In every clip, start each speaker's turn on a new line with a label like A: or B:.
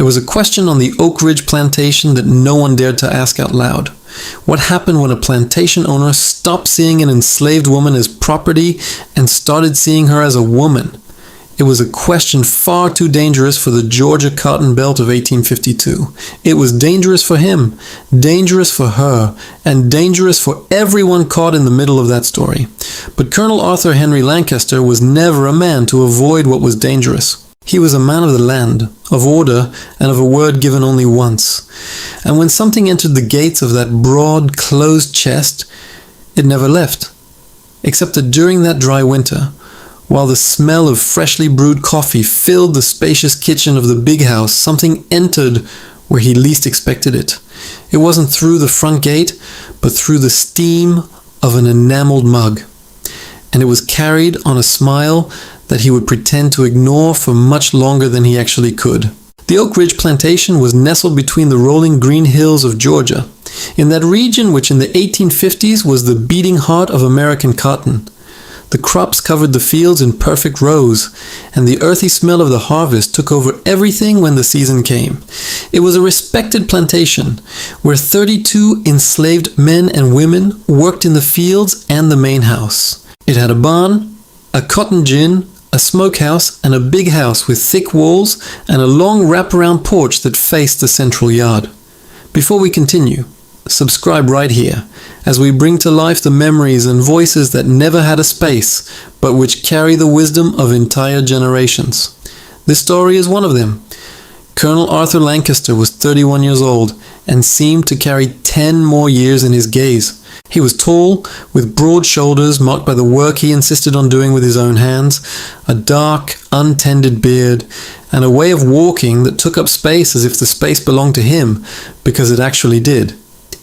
A: There was a question on the Oak Ridge plantation that no one dared to ask out loud. What happened when a plantation owner stopped seeing an enslaved woman as property and started seeing her as a woman? It was a question far too dangerous for the Georgia Cotton Belt of 1852. It was dangerous for him, dangerous for her, and dangerous for everyone caught in the middle of that story. But Colonel Arthur Henry Lancaster was never a man to avoid what was dangerous. He was a man of the land, of order, and of a word given only once. And when something entered the gates of that broad, closed chest, it never left. Except that during that dry winter, while the smell of freshly brewed coffee filled the spacious kitchen of the big house, something entered where he least expected it. It wasn't through the front gate, but through the steam of an enameled mug. And it was carried on a smile that he would pretend to ignore for much longer than he actually could. The Oak Ridge plantation was nestled between the rolling green hills of Georgia, in that region which in the 1850s was the beating heart of American cotton. The crops covered the fields in perfect rows, and the earthy smell of the harvest took over everything when the season came. It was a respected plantation, where 32 enslaved men and women worked in the fields and the main house. It had a barn, a cotton gin, a smokehouse, and a big house with thick walls and a long wraparound porch that faced the central yard. Before we continue, subscribe right here, as we bring to life the memories and voices that never had a space, but which carry the wisdom of entire generations. This story is one of them. Colonel Arthur Lancaster was 31 years old and seemed to carry 10 more years in his gaze. He was tall, with broad shoulders marked by the work he insisted on doing with his own hands, a dark, untended beard, and a way of walking that took up space as if the space belonged to him, because it actually did.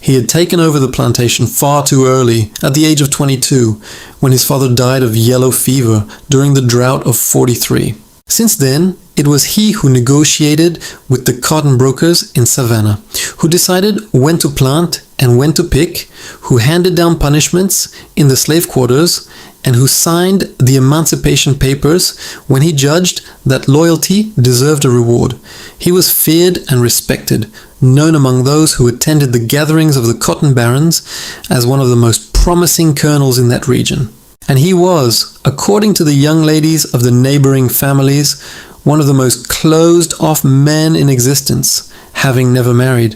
A: He had taken over the plantation far too early, at the age of 22, when his father died of yellow fever during the drought of 43. Since then, it was he who negotiated with the cotton brokers in Savannah, who decided when to plant and when to pick, who handed down punishments in the slave quarters, and who signed the Emancipation Papers when he judged that loyalty deserved a reward. He was feared and respected, known among those who attended the gatherings of the cotton barons as one of the most promising colonels in that region. And he was, according to the young ladies of the neighboring families, one of the most closed-off men in existence, having never married.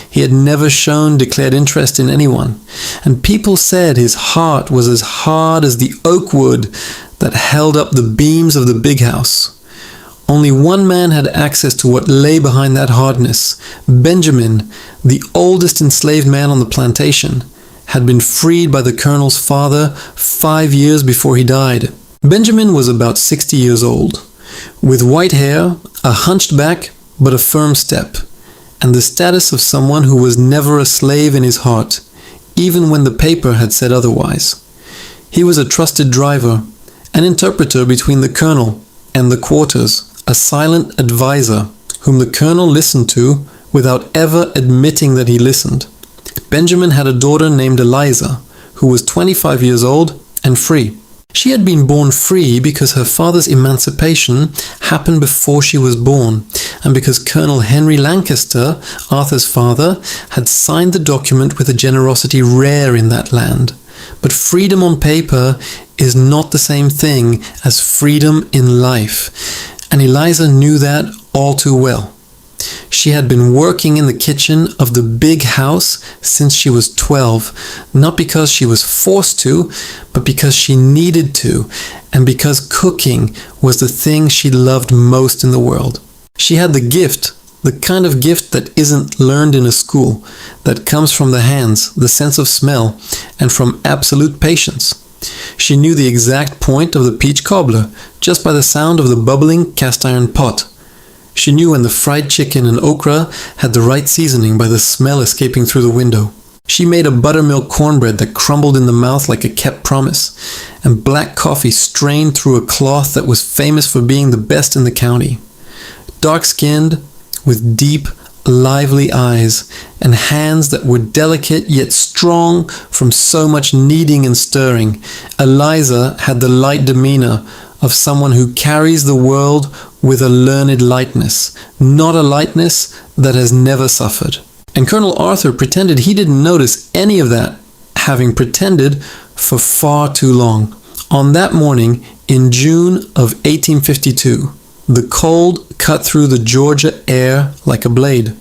A: He had never shown declared interest in anyone, and people said his heart was as hard as the oak wood that held up the beams of the big house. Only one man had access to what lay behind that hardness. Benjamin, the oldest enslaved man on the plantation, had been freed by the colonel's father 5 years before he died. Benjamin was about 60 years old, with white hair, a hunched back but a firm step, and the status of someone who was never a slave in his heart, even when the paper had said otherwise. He was a trusted driver, an interpreter between the colonel and the quarters, a silent advisor whom the colonel listened to without ever admitting that he listened. Benjamin had a daughter named Eliza, who was 25 years old and free. She had been born free because her father's emancipation happened before she was born, and because Colonel Henry Lancaster, Arthur's father, had signed the document with a generosity rare in that land. But freedom on paper is not the same thing as freedom in life, and Eliza knew that all too well. She had been working in the kitchen of the big house since she was 12, not because she was forced to, but because she needed to, and because cooking was the thing she loved most in the world. She had the gift, the kind of gift that isn't learned in a school, that comes from the hands, the sense of smell, and from absolute patience. She knew the exact point of the peach cobbler, just by the sound of the bubbling cast-iron pot. She knew when the fried chicken and okra had the right seasoning by the smell escaping through the window. She made a buttermilk cornbread that crumbled in the mouth like a kept promise, and black coffee strained through a cloth that was famous for being the best in the county. Dark-skinned, with deep, lively eyes, and hands that were delicate yet strong from so much kneading and stirring, Eliza had the light demeanor of someone who carries the world with a learned lightness, not a lightness that has never suffered. And Colonel Arthur pretended he didn't notice any of that, having pretended for far too long. On that morning, in June of 1852, the cold cut through the Georgia air like a blade.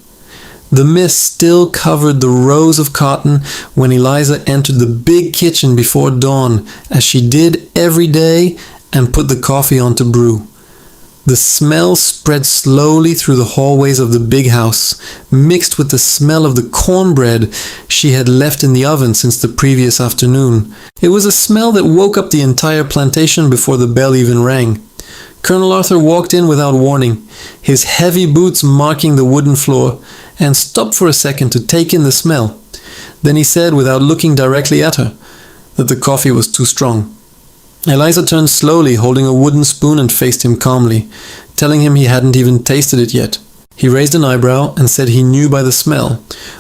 A: The mist still covered the rows of cotton when Eliza entered the big kitchen before dawn, as she did every day, and put the coffee on to brew. The smell spread slowly through the hallways of the big house, mixed with the smell of the cornbread she had left in the oven since the previous afternoon. It was a smell that woke up the entire plantation before the bell even rang. Colonel Arthur walked in without warning, his heavy boots marking the wooden floor, and stopped for a second to take in the smell. Then he said, without looking directly at her, that the coffee was too strong. Eliza turned slowly, holding a wooden spoon, and faced him calmly, telling him he hadn't even tasted it yet. He raised an eyebrow and said he knew by the smell,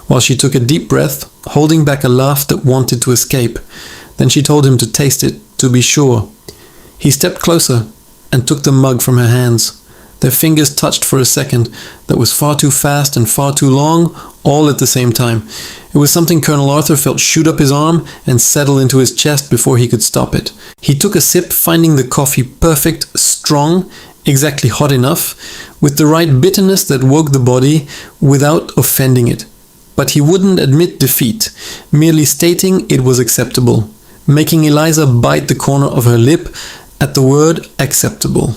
A: while she took a deep breath, holding back a laugh that wanted to escape. Then she told him to taste it, to be sure. He stepped closer and took the mug from her hands. Their fingers touched for a second that was far too fast and far too long, all at the same time. It was something Colonel Arthur felt shoot up his arm and settle into his chest before he could stop it. He took a sip, finding the coffee perfect, strong, exactly hot enough, with the right bitterness that woke the body without offending it. But he wouldn't admit defeat, merely stating it was acceptable, making Eliza bite the corner of her lip at the word acceptable.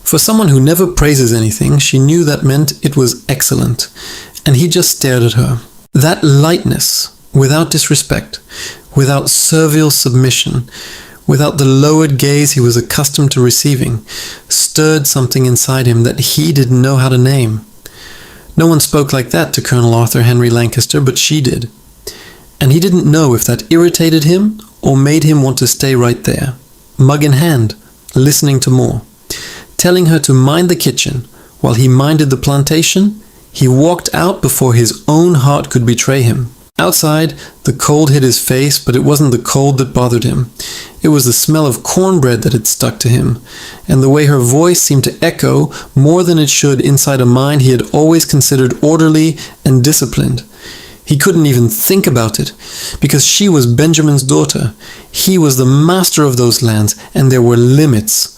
A: For someone who never praises anything, she knew that meant it was excellent, and he just stared at her. That lightness, without disrespect, without servile submission, without the lowered gaze he was accustomed to receiving, stirred something inside him that he didn't know how to name. No one spoke like that to Colonel Arthur Henry Lancaster, but she did. And he didn't know if that irritated him or made him want to stay right there, mug in hand, listening to more. Telling her to mind the kitchen while he minded the plantation, he walked out before his own heart could betray him. Outside, the cold hit his face, but it wasn't the cold that bothered him. It was the smell of cornbread that had stuck to him, and the way her voice seemed to echo more than it should inside a mind he had always considered orderly and disciplined. He couldn't even think about it, because she was Benjamin's daughter. He was the master of those lands, and there were limits.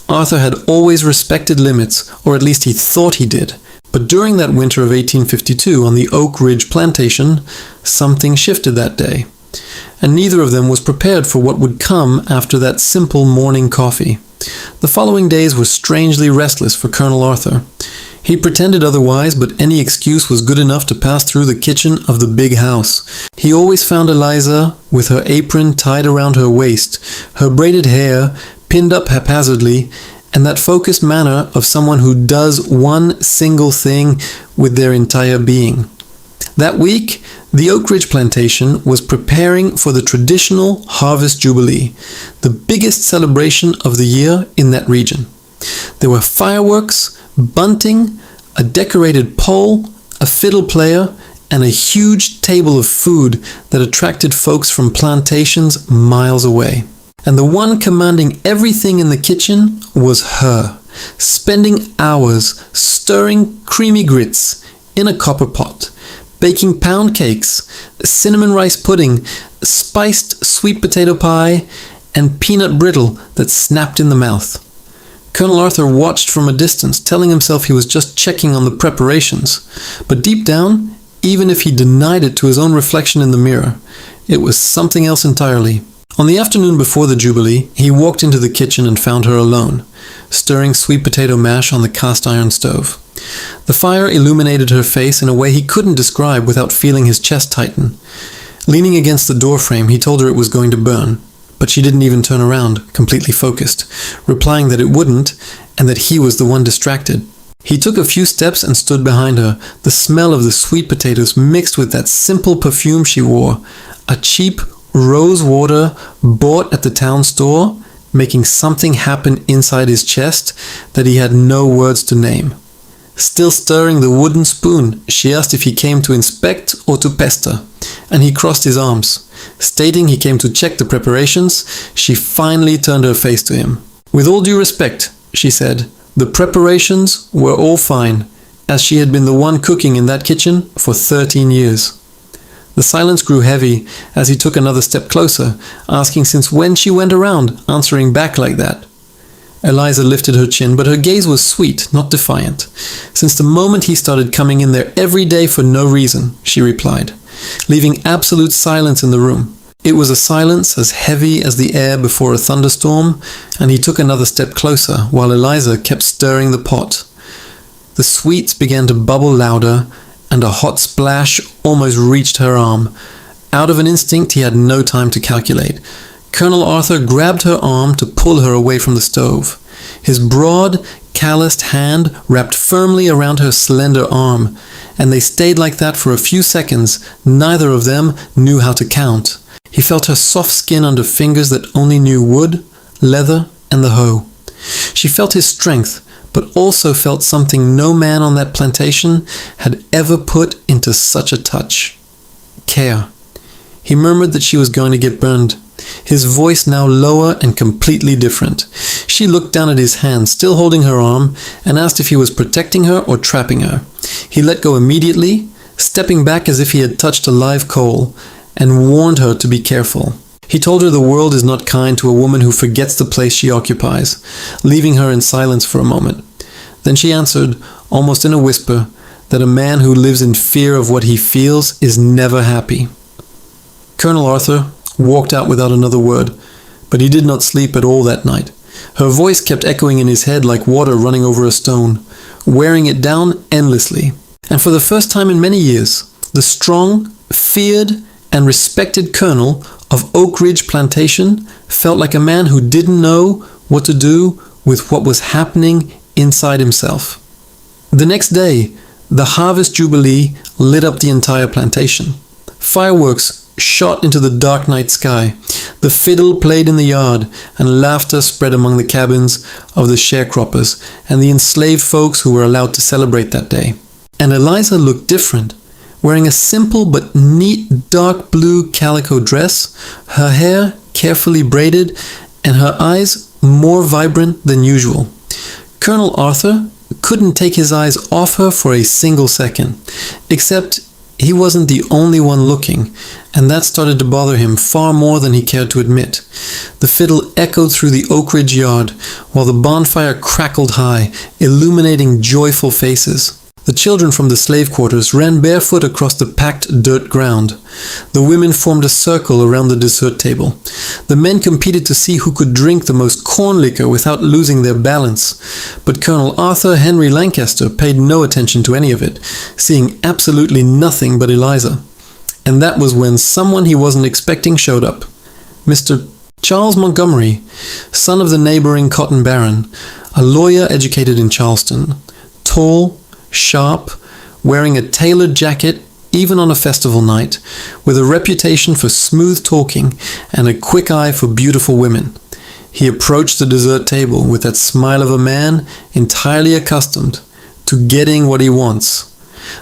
A: Arthur had always respected limits, or at least he thought he did. But during that winter of 1852 on the Oak Ridge Plantation, something shifted that day. And neither of them was prepared for what would come after that simple morning coffee. The following days were strangely restless for Colonel Arthur. He pretended otherwise, but any excuse was good enough to pass through the kitchen of the big house. He always found Eliza with her apron tied around her waist, her braided hair pinned up haphazardly, and that focused manner of someone who does one single thing with their entire being. That week, the Oak Ridge Plantation was preparing for the traditional Harvest Jubilee, the biggest celebration of the year in that region. There were fireworks, bunting, a decorated pole, a fiddle player, and a huge table of food that attracted folks from plantations miles away. And the one commanding everything in the kitchen was her, spending hours stirring creamy grits in a copper pot, baking pound cakes, cinnamon rice pudding, spiced sweet potato pie, and peanut brittle that snapped in the mouth. Colonel Arthur watched from a distance, telling himself he was just checking on the preparations. But deep down, even if he denied it to his own reflection in the mirror, it was something else entirely. On the afternoon before the Jubilee, he walked into the kitchen and found her alone, stirring sweet potato mash on the cast iron stove. The fire illuminated her face in a way he couldn't describe without feeling his chest tighten. Leaning against the doorframe, he told her it was going to burn, but she didn't even turn around, completely focused, replying that it wouldn't, and that he was the one distracted. He took a few steps and stood behind her, the smell of the sweet potatoes mixed with that simple perfume she wore, a cheap rose water bought at the town store, making something happen inside his chest that he had no words to name. Still stirring the wooden spoon, she asked if he came to inspect or to pester, and he crossed his arms. Stating he came to check the preparations, she finally turned her face to him. "With all due respect," she said, "the preparations were all fine, as she had been the one cooking in that kitchen for 13 years. The silence grew heavy as he took another step closer, asking since when she went around answering back like that. Eliza lifted her chin, but her gaze was sweet, not defiant. "Since the moment he started coming in there every day for no reason," she replied, leaving absolute silence in the room. It was a silence as heavy as the air before a thunderstorm, and he took another step closer while Eliza kept stirring the pot. The sweets began to bubble louder, and a hot splash almost reached her arm. Out of an instinct he had no time to calculate. Colonel Arthur grabbed her arm to pull her away from the stove. His broad, calloused hand wrapped firmly around her slender arm, and they stayed like that for a few seconds. Neither of them knew how to count. He felt her soft skin under fingers that only knew wood, leather, and the hoe. She felt his strength, but also felt something no man on that plantation had ever put into such a touch. Care. He murmured that she was going to get burned, his voice now lower and completely different. She looked down at his hand, still holding her arm, and asked if he was protecting her or trapping her. He let go immediately, stepping back as if he had touched a live coal, and warned her to be careful. He told her the world is not kind to a woman who forgets the place she occupies, leaving her in silence for a moment. Then she answered, almost in a whisper, that a man who lives in fear of what he feels is never happy. Colonel Arthur walked out without another word, but he did not sleep at all that night. Her voice kept echoing in his head like water running over a stone, wearing it down endlessly. And for the first time in many years, the strong, feared, and respected colonel of Oak Ridge Plantation felt like a man who didn't know what to do with what was happening inside himself. The next day, the Harvest Jubilee lit up the entire plantation. Fireworks shot into the dark night sky. The fiddle played in the yard, and laughter spread among the cabins of the sharecroppers and the enslaved folks who were allowed to celebrate that day. And Eliza looked different, wearing a simple but neat dark blue calico dress, her hair carefully braided, and her eyes more vibrant than usual. Colonel Arthur couldn't take his eyes off her for a single second, except he wasn't the only one looking, and that started to bother him far more than he cared to admit. The fiddle echoed through the Oak Ridge yard, while the bonfire crackled high, illuminating joyful faces. The children from the slave quarters ran barefoot across the packed dirt ground. The women formed a circle around the dessert table. The men competed to see who could drink the most corn liquor without losing their balance. But Colonel Arthur Henry Lancaster paid no attention to any of it, seeing absolutely nothing but Eliza. And that was when someone he wasn't expecting showed up. Mr. Charles Montgomery, son of the neighboring cotton baron, a lawyer educated in Charleston, tall, sharp, wearing a tailored jacket even on a festival night, with a reputation for smooth talking and a quick eye for beautiful women. He approached the dessert table with that smile of a man entirely accustomed to getting what he wants.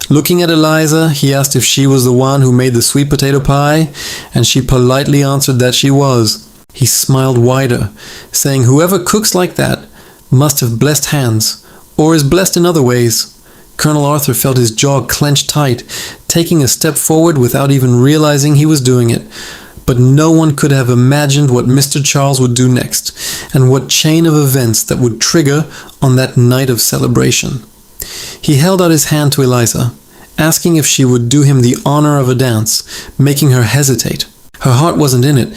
A: Looking at Eliza, he asked if she was the one who made the sweet potato pie, and she politely answered that she was. He smiled wider, saying whoever cooks like that must have blessed hands, or is blessed in other ways. Colonel Arthur felt his jaw clenched tight, taking a step forward without even realizing he was doing it. But no one could have imagined what Mr. Charles would do next, and what chain of events that would trigger on that night of celebration. He held out his hand to Eliza, asking if she would do him the honor of a dance, making her hesitate. Her heart wasn't in it,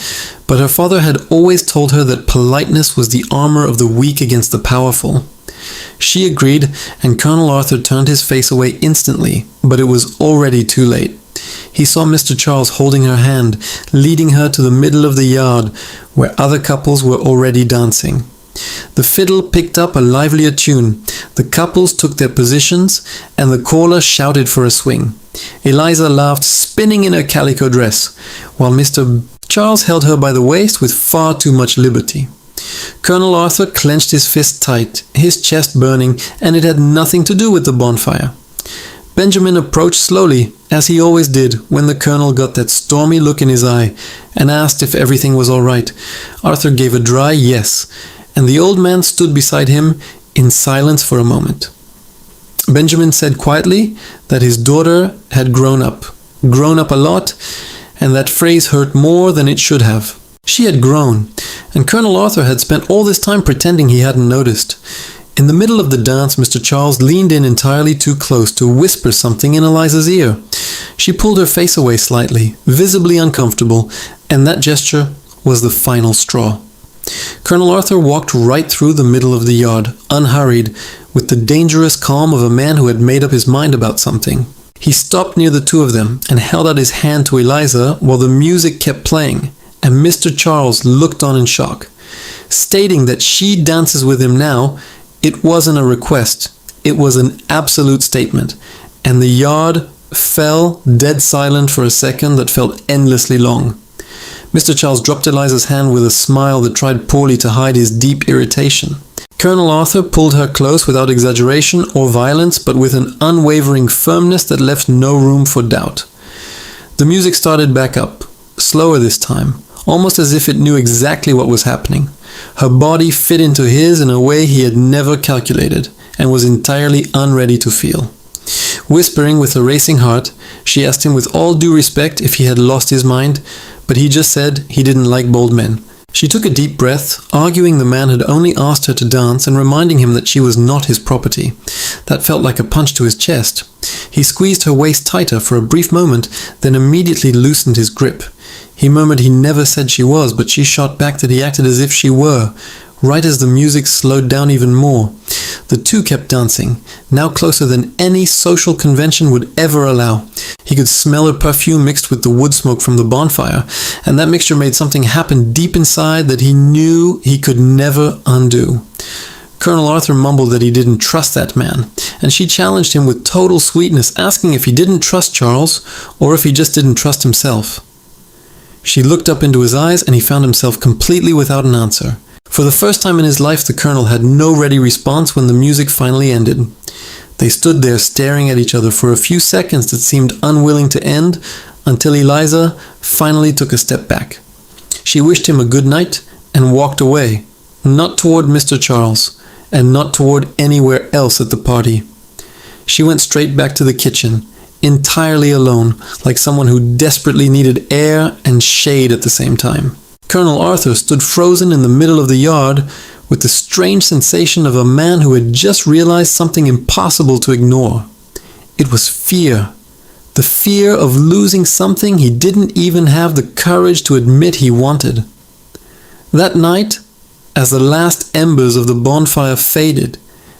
A: but her father had always told her that politeness was the armor of the weak against the powerful. She agreed, and Colonel Arthur turned his face away instantly, but it was already too late. He saw Mr. Charles holding her hand, leading her to the middle of the yard, where other couples were already dancing. The fiddle picked up a livelier tune, the couples took their positions, and the caller shouted for a swing. Eliza laughed, spinning in her calico dress, while Mr. Charles held her by the waist with far too much liberty. Colonel Arthur clenched his fist tight, his chest burning, and it had nothing to do with the bonfire. Benjamin approached slowly, as he always did when the colonel got that stormy look in his eye, and asked if everything was all right. Arthur gave a dry yes, and the old man stood beside him in silence for a moment. Benjamin said quietly that his daughter had grown up a lot, and that phrase hurt more than it should have. She had grown, and Colonel Arthur had spent all this time pretending he hadn't noticed. In the middle of the dance, Mr. Charles leaned in entirely too close to whisper something in Eliza's ear. She pulled her face away slightly, visibly uncomfortable, and that gesture was the final straw. Colonel Arthur walked right through the middle of the yard, unhurried, with the dangerous calm of a man who had made up his mind about something. He stopped near the two of them and held out his hand to Eliza while the music kept playing, and Mr. Charles looked on in shock. Stating that she dances with him now, it wasn't a request, it was an absolute statement, and the yard fell dead silent for a second that felt endlessly long. Mr. Charles dropped Eliza's hand with a smile that tried poorly to hide his deep irritation. Colonel Arthur pulled her close without exaggeration or violence, but with an unwavering firmness that left no room for doubt. The music started back up, slower this time, almost as if it knew exactly what was happening. Her body fit into his in a way he had never calculated, and was entirely unready to feel. Whispering with a racing heart, she asked him with all due respect if he had lost his mind, but he just said he didn't like bold men. She took a deep breath, arguing the man had only asked her to dance and reminding him that she was not his property. That felt like a punch to his chest. He squeezed her waist tighter for a brief moment, then immediately loosened his grip. He murmured he never said she was, but she shot back that he acted as if she were, right as the music slowed down even more. The two kept dancing, now closer than any social convention would ever allow. He could smell her perfume mixed with the wood smoke from the bonfire, and that mixture made something happen deep inside that he knew he could never undo. Colonel Arthur mumbled that he didn't trust that man, and she challenged him with total sweetness, asking if he didn't trust Charles, or if he just didn't trust himself. She looked up into his eyes, and he found himself completely without an answer. For the first time in his life, the colonel had no ready response when the music finally ended. They stood there staring at each other for a few seconds that seemed unwilling to end, until Eliza finally took a step back. She wished him a good night and walked away, not toward Mr. Charles, and not toward anywhere else at the party. She went straight back to the kitchen, entirely alone, like someone who desperately needed air and shade at the same time. Colonel Arthur stood frozen in the middle of the yard with the strange sensation of a man who had just realized something impossible to ignore. It was fear. The fear of losing something he didn't even have the courage to admit he wanted. That night, as the last embers of the bonfire faded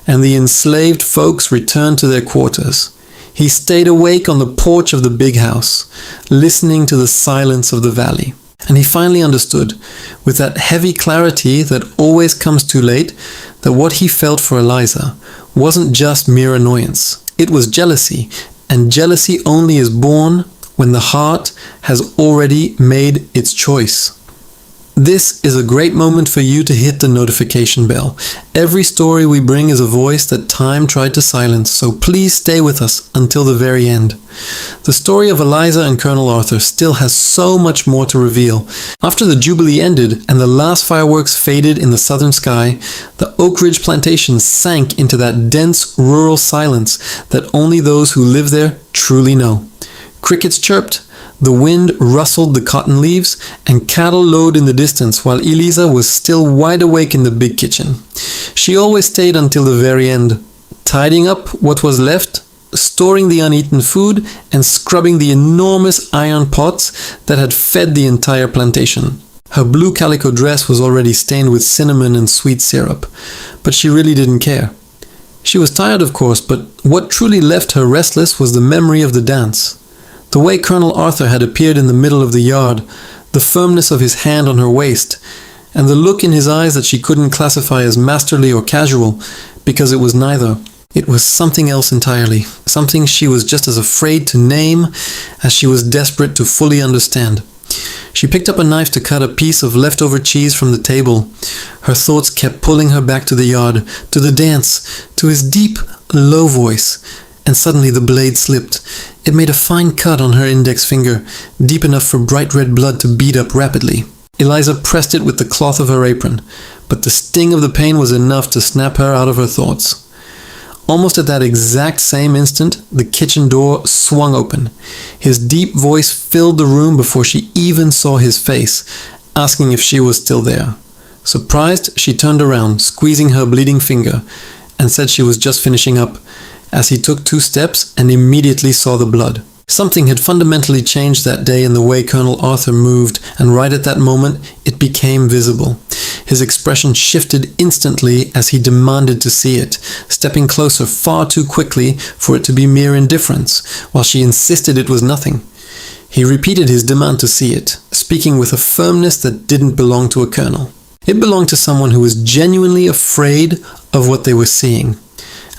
A: and the enslaved folks returned to their quarters, he stayed awake on the porch of the big house, listening to the silence of the valley. And he finally understood, with that heavy clarity that always comes too late, that what he felt for Eliza wasn't just mere annoyance. It was jealousy, and jealousy only is born when the heart has already made its choice. This is a great moment for you to hit the notification bell. Every story we bring is a voice that time tried to silence, so please stay with us until the very end. The story of Eliza and Colonel Arthur still has so much more to reveal. After the Jubilee ended and the last fireworks faded in the southern sky, the Oak Ridge Plantation sank into that dense rural silence that only those who live there truly know. Crickets chirped, the wind rustled the cotton leaves, and cattle lowed in the distance while Eliza was still wide awake in the big kitchen. She always stayed until the very end, tidying up what was left, storing the uneaten food, and scrubbing the enormous iron pots that had fed the entire plantation. Her blue calico dress was already stained with cinnamon and sweet syrup, but she really didn't care. She was tired, of course, but what truly left her restless was the memory of the dance. The way Colonel Arthur had appeared in the middle of the yard, the firmness of his hand on her waist, and the look in his eyes that she couldn't classify as masterly or casual, because it was neither. It was something else entirely, something she was just as afraid to name as she was desperate to fully understand. She picked up a knife to cut a piece of leftover cheese from the table. Her thoughts kept pulling her back to the yard, to the dance, to his deep, low voice, and suddenly the blade slipped. It made a fine cut on her index finger, deep enough for bright red blood to beat up rapidly. Eliza pressed it with the cloth of her apron, but the sting of the pain was enough to snap her out of her thoughts. Almost at that exact same instant, the kitchen door swung open. His deep voice filled the room before she even saw his face, asking if she was still there. Surprised, she turned around, squeezing her bleeding finger, and said she was just finishing up, as he took 2 steps and immediately saw the blood. Something had fundamentally changed that day in the way Colonel Arthur moved, and right at that moment, it became visible. His expression shifted instantly as he demanded to see it, stepping closer far too quickly for it to be mere indifference, while she insisted it was nothing. He repeated his demand to see it, speaking with a firmness that didn't belong to a colonel. It belonged to someone who was genuinely afraid of what they were seeing.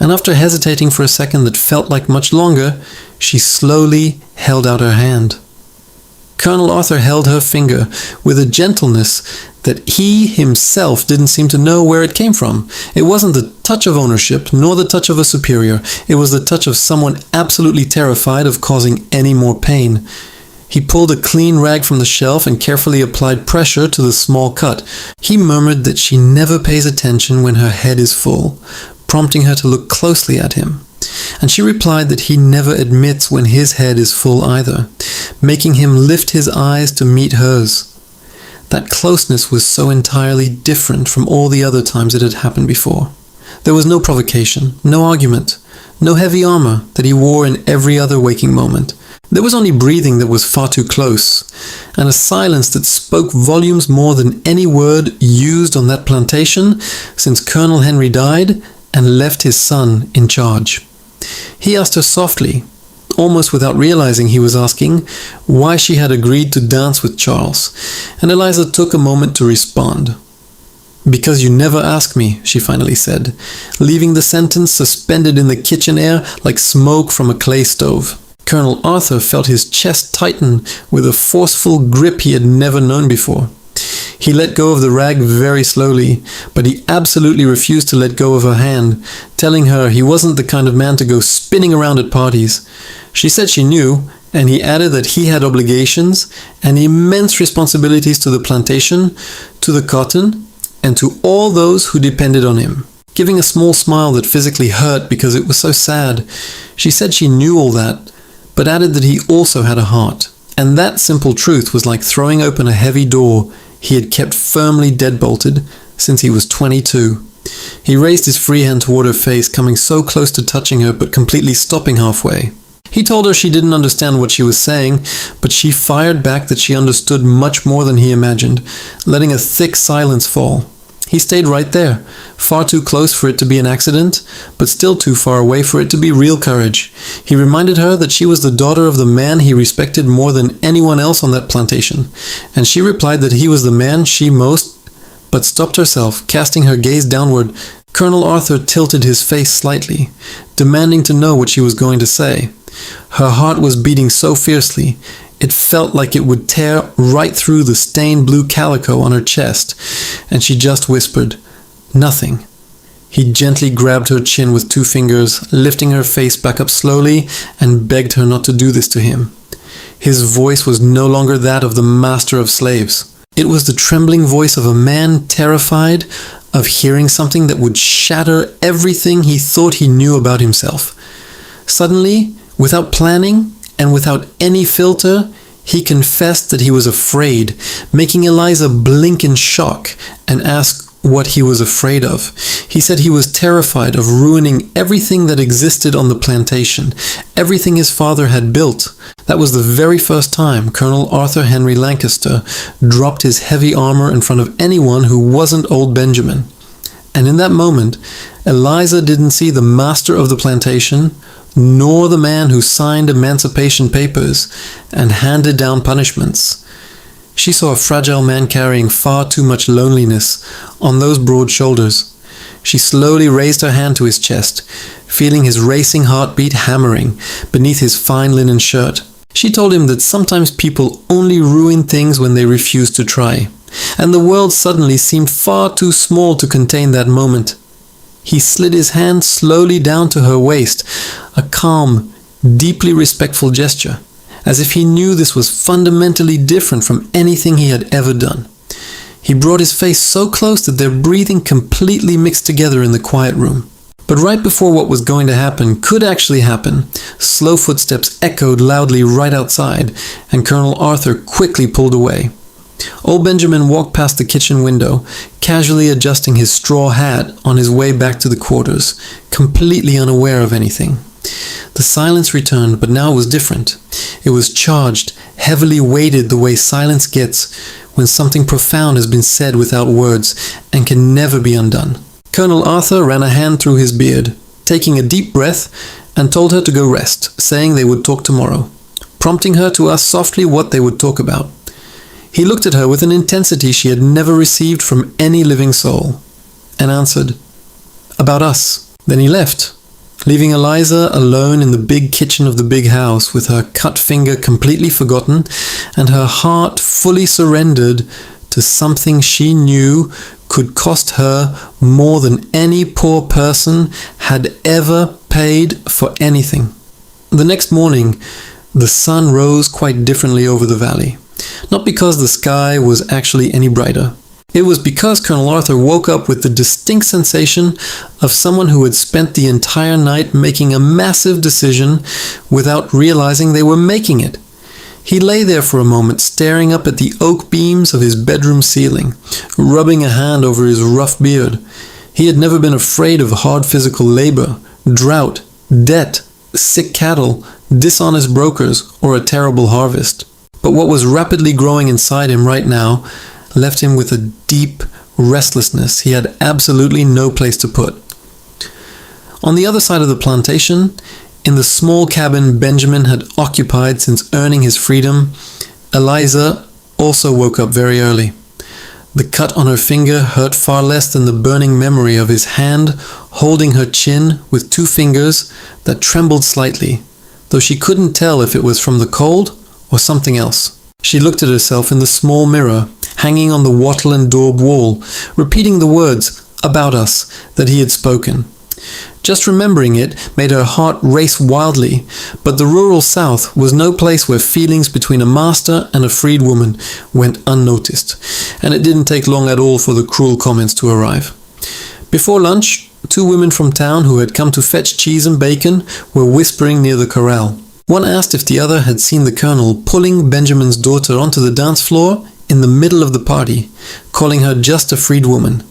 A: And after hesitating for a second that felt like much longer, she slowly held out her hand. Colonel Arthur held her finger with a gentleness that he himself didn't seem to know where it came from. It wasn't the touch of ownership, nor the touch of a superior. It was the touch of someone absolutely terrified of causing any more pain. He pulled a clean rag from the shelf and carefully applied pressure to the small cut. He murmured that she never pays attention when her head is full, prompting her to look closely at him. And she replied that he never admits when his head is full either, making him lift his eyes to meet hers. That closeness was so entirely different from all the other times it had happened before. There was no provocation, no argument, no heavy armor that he wore in every other waking moment. There was only breathing that was far too close, and a silence that spoke volumes more than any word used on that plantation since Colonel Henry died and left his son in charge. He asked her softly, almost without realizing he was asking, why she had agreed to dance with Charles, and Eliza took a moment to respond. "Because you never ask me," she finally said, leaving the sentence suspended in the kitchen air like smoke from a clay stove. Colonel Arthur felt his chest tighten with a forceful grip he had never known before. He let go of the rag very slowly, but he absolutely refused to let go of her hand, telling her he wasn't the kind of man to go spinning around at parties. She said she knew, and he added that he had obligations and immense responsibilities to the plantation, to the cotton, and to all those who depended on him. Giving a small smile that physically hurt because it was so sad, she said she knew all that, but added that he also had a heart. And that simple truth was like throwing open a heavy door he had kept firmly deadbolted since he was 22. He raised his free hand toward her face, coming so close to touching her but completely stopping halfway. He told her she didn't understand what she was saying, but she fired back that she understood much more than he imagined, letting a thick silence fall. He stayed right there, far too close for it to be an accident, but still too far away for it to be real courage. He reminded her that she was the daughter of the man he respected more than anyone else on that plantation, and she replied that he was the man she most, but stopped herself, casting her gaze downward. Colonel Arthur tilted his face slightly, demanding to know what she was going to say. Her heart was beating so fiercely, it felt like it would tear right through the stained blue calico on her chest, and she just whispered, "Nothing." He gently grabbed her chin with 2 fingers, lifting her face back up slowly, and begged her not to do this to him. His voice was no longer that of the master of slaves. It was the trembling voice of a man terrified of hearing something that would shatter everything he thought he knew about himself. Suddenly, without planning, and without any filter, he confessed that he was afraid, making Eliza blink in shock and ask what he was afraid of. He said he was terrified of ruining everything that existed on the plantation, everything his father had built. That was the very first time Colonel Arthur Henry Lancaster dropped his heavy armor in front of anyone who wasn't old Benjamin. And in that moment, Eliza didn't see the master of the plantation, nor the man who signed emancipation papers and handed down punishments. She saw a fragile man carrying far too much loneliness on those broad shoulders. She slowly raised her hand to his chest, feeling his racing heartbeat hammering beneath his fine linen shirt. She told him that sometimes people only ruin things when they refuse to try, and the world suddenly seemed far too small to contain that moment. He slid his hand slowly down to her waist, a calm, deeply respectful gesture, as if he knew this was fundamentally different from anything he had ever done. He brought his face so close that their breathing completely mixed together in the quiet room. But right before what was going to happen could actually happen, slow footsteps echoed loudly right outside, and Colonel Arthur quickly pulled away. Old Benjamin walked past the kitchen window, casually adjusting his straw hat on his way back to the quarters, completely unaware of anything. The silence returned, but now it was different. It was charged, heavily weighted the way silence gets when something profound has been said without words and can never be undone. Colonel Arthur ran a hand through his beard, taking a deep breath, and told her to go rest, saying they would talk tomorrow, prompting her to ask softly what they would talk about. He looked at her with an intensity she had never received from any living soul, and answered, "About us." Then he left, leaving Eliza alone in the big kitchen of the big house with her cut finger completely forgotten and her heart fully surrendered to something she knew could cost her more than any poor person had ever paid for anything. The next morning, the sun rose quite differently over the valley. Not because the sky was actually any brighter. It was because Colonel Arthur woke up with the distinct sensation of someone who had spent the entire night making a massive decision without realizing they were making it. He lay there for a moment, staring up at the oak beams of his bedroom ceiling, rubbing a hand over his rough beard. He had never been afraid of hard physical labor, drought, debt, sick cattle, dishonest brokers, or a terrible harvest. But what was rapidly growing inside him right now left him with a deep restlessness he had absolutely no place to put. On the other side of the plantation, in the small cabin Benjamin had occupied since earning his freedom, Eliza also woke up very early. The cut on her finger hurt far less than the burning memory of his hand holding her chin with two fingers that trembled slightly, though she couldn't tell if it was from the cold or something else. She looked at herself in the small mirror hanging on the wattle and daub wall, repeating the words "about us" that he had spoken. Just remembering it made her heart race wildly, but the rural South was no place where feelings between a master and a freed woman went unnoticed, and it didn't take long at all for the cruel comments to arrive. Before lunch, two women from town who had come to fetch cheese and bacon were whispering near the corral. One asked if the other had seen the colonel pulling Benjamin's daughter onto the dance floor in the middle of the party, calling her just a freed woman.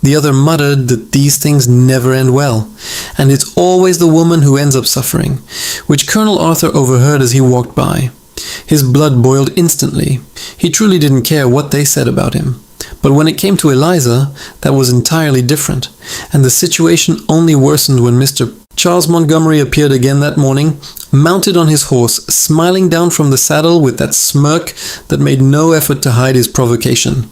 A: The other muttered that these things never end well, and it's always the woman who ends up suffering, which Colonel Arthur overheard as he walked by. His blood boiled instantly. He truly didn't care what they said about him. But when it came to Eliza, that was entirely different, and the situation only worsened when Mr. Charles Montgomery appeared again that morning, mounted on his horse, smiling down from the saddle with that smirk that made no effort to hide his provocation.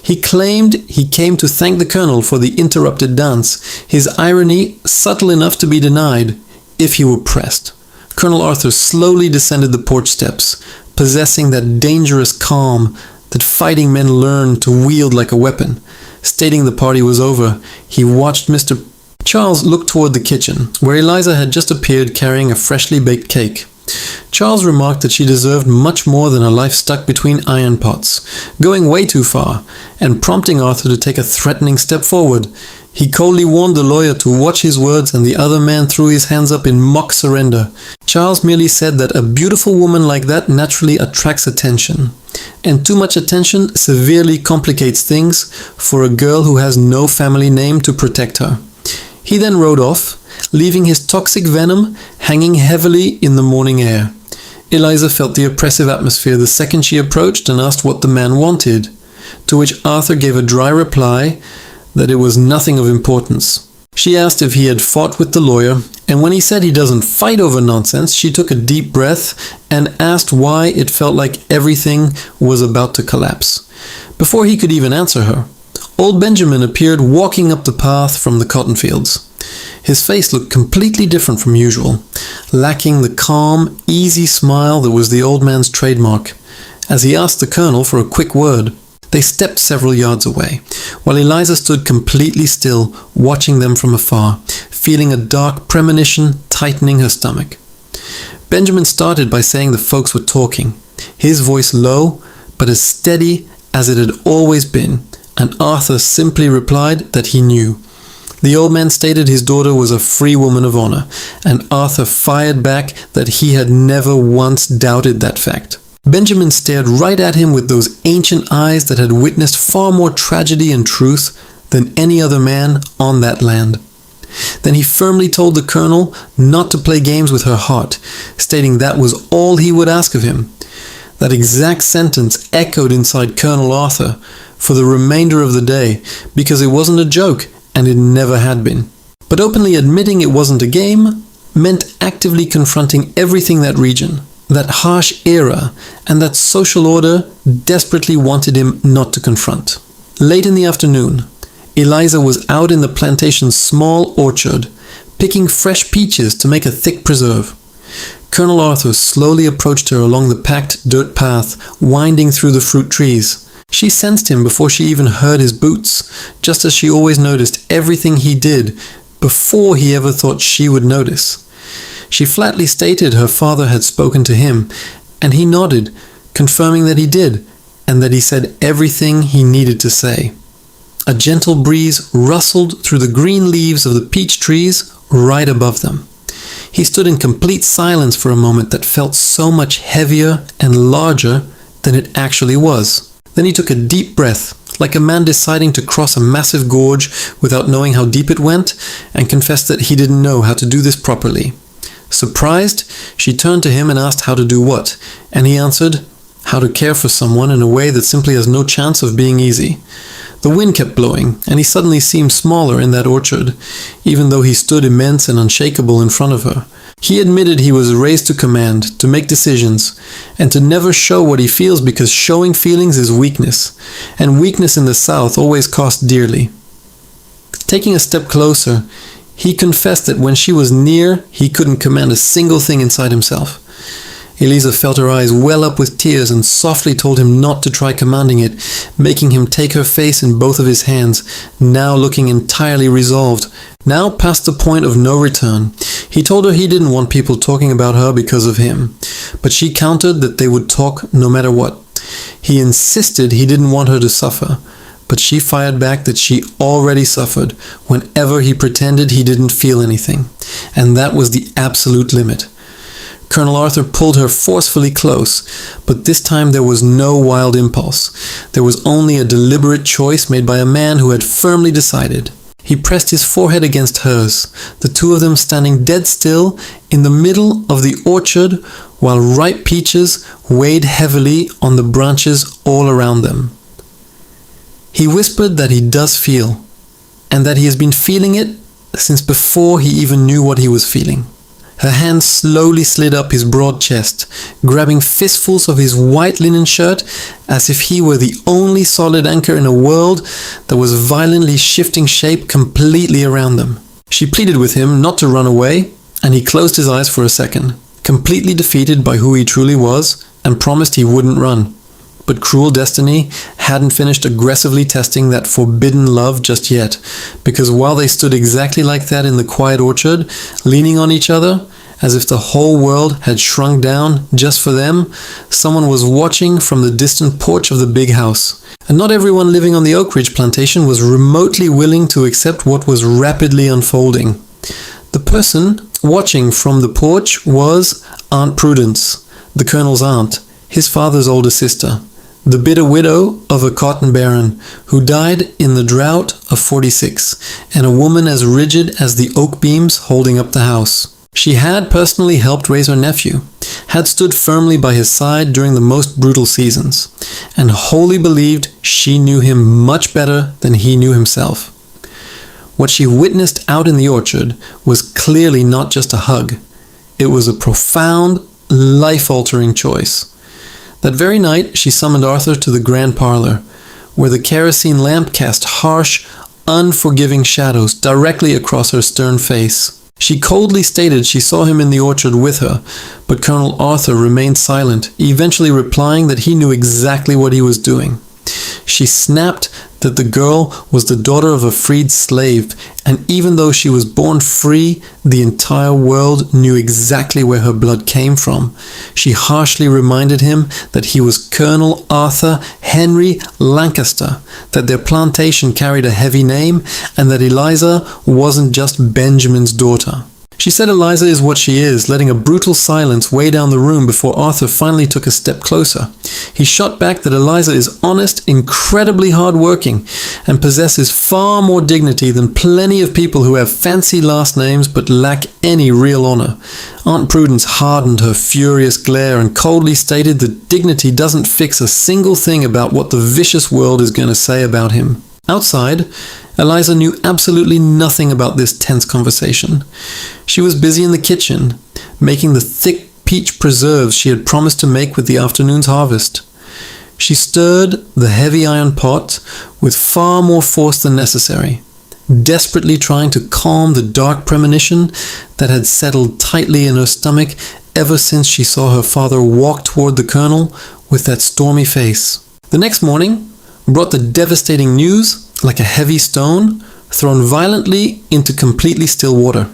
A: He claimed he came to thank the colonel for the interrupted dance, his irony subtle enough to be denied, if he were pressed. Colonel Arthur slowly descended the porch steps, possessing that dangerous calm that fighting men learn to wield like a weapon. Stating the party was over, he watched Mr. Charles look toward the kitchen, where Eliza had just appeared carrying a freshly baked cake. Charles remarked that she deserved much more than a life stuck between iron pots, going way too far, and prompting Arthur to take a threatening step forward. He coldly warned the lawyer to watch his words, and the other man threw his hands up in mock surrender. Charles merely said that a beautiful woman like that naturally attracts attention, and too much attention severely complicates things for a girl who has no family name to protect her. He then rode off, leaving his toxic venom hanging heavily in the morning air. Eliza felt the oppressive atmosphere the second she approached and asked what the man wanted, to which Arthur gave a dry reply that it was nothing of importance. She asked if he had fought with the lawyer, and when he said he doesn't fight over nonsense, she took a deep breath and asked why it felt like everything was about to collapse. Before he could even answer her, old Benjamin appeared walking up the path from the cotton fields. His face looked completely different from usual, lacking the calm, easy smile that was the old man's trademark. As he asked the colonel for a quick word, they stepped several yards away, while Eliza stood completely still, watching them from afar, feeling a dark premonition tightening her stomach. Benjamin started by saying the folks were talking, his voice low, but as steady as it had always been, and Arthur simply replied that he knew. The old man stated his daughter was a free woman of honor, and Arthur fired back that he had never once doubted that fact. Benjamin stared right at him with those ancient eyes that had witnessed far more tragedy and truth than any other man on that land. Then he firmly told the colonel not to play games with her heart, stating that was all he would ask of him. That exact sentence echoed inside Colonel Arthur for the remainder of the day, because it wasn't a joke, and it never had been. But openly admitting it wasn't a game meant actively confronting everything that region, that harsh era, and that social order desperately wanted him not to confront. Late in the afternoon, Eliza was out in the plantation's small orchard, picking fresh peaches to make a thick preserve. Colonel Arthur slowly approached her along the packed dirt path, winding through the fruit trees. She sensed him before she even heard his boots, just as she always noticed everything he did before he ever thought she would notice. She flatly stated her father had spoken to him, and he nodded, confirming that he did, and that he said everything he needed to say. A gentle breeze rustled through the green leaves of the peach trees right above them. He stood in complete silence for a moment that felt so much heavier and larger than it actually was. Then he took a deep breath, like a man deciding to cross a massive gorge without knowing how deep it went, and confessed that he didn't know how to do this properly. Surprised, she turned to him and asked how to do what, and he answered, how to care for someone in a way that simply has no chance of being easy. The wind kept blowing, and he suddenly seemed smaller in that orchard, even though he stood immense and unshakable in front of her. He admitted he was raised to command, to make decisions, and to never show what he feels, because showing feelings is weakness, and weakness in the South always cost dearly. Taking a step closer, he confessed that when she was near, he couldn't command a single thing inside himself. Eliza felt her eyes well up with tears and softly told him not to try commanding it, making him take her face in both of his hands, now looking entirely resolved, now past the point of no return. He told her he didn't want people talking about her because of him, but she countered that they would talk no matter what. He insisted he didn't want her to suffer, but she fired back that she already suffered whenever he pretended he didn't feel anything, and that was the absolute limit. Colonel Arthur pulled her forcefully close, but this time there was no wild impulse. There was only a deliberate choice made by a man who had firmly decided. He pressed his forehead against hers, the two of them standing dead still in the middle of the orchard while ripe peaches weighed heavily on the branches all around them. He whispered that he does feel, and that he has been feeling it since before he even knew what he was feeling. Her hand slowly slid up his broad chest, grabbing fistfuls of his white linen shirt as if he were the only solid anchor in a world that was violently shifting shape completely around them. She pleaded with him not to run away, and he closed his eyes for a second, completely defeated by who he truly was, and promised he wouldn't run. But cruel destiny hadn't finished aggressively testing that forbidden love just yet, because while they stood exactly like that in the quiet orchard, leaning on each other, as if the whole world had shrunk down just for them, someone was watching from the distant porch of the big house. And not everyone living on the Oak Ridge plantation was remotely willing to accept what was rapidly unfolding. The person watching from the porch was Aunt Prudence, the Colonel's aunt, his father's older sister, the bitter widow of a cotton baron who died in the drought of 46, and a woman as rigid as the oak beams holding up the house. She had personally helped raise her nephew, had stood firmly by his side during the most brutal seasons, and wholly believed she knew him much better than he knew himself. What she witnessed out in the orchard was clearly not just a hug. It was a profound, life-altering choice. That very night, she summoned Arthur to the grand parlor, where the kerosene lamp cast harsh, unforgiving shadows directly across her stern face. She coldly stated she saw him in the orchard with her, but Colonel Arthur remained silent, eventually replying that he knew exactly what he was doing. She snapped that the girl was the daughter of a freed slave, and even though she was born free, the entire world knew exactly where her blood came from. She harshly reminded him that he was Colonel Arthur Henry Lancaster, that their plantation carried a heavy name, and that Eliza wasn't just Benjamin's daughter. She said Eliza is what she is, letting a brutal silence weigh down the room before Arthur finally took a step closer. He shot back that Eliza is honest, incredibly hardworking, and possesses far more dignity than plenty of people who have fancy last names but lack any real honor. Aunt Prudence hardened her furious glare and coldly stated that dignity doesn't fix a single thing about what the vicious world is going to say about him. Outside, Eliza knew absolutely nothing about this tense conversation. She was busy in the kitchen, making the thick peach preserves she had promised to make with the afternoon's harvest. She stirred the heavy iron pot with far more force than necessary, desperately trying to calm the dark premonition that had settled tightly in her stomach ever since she saw her father walk toward the colonel with that stormy face. The next morning brought the devastating news, like a heavy stone, thrown violently into completely still water.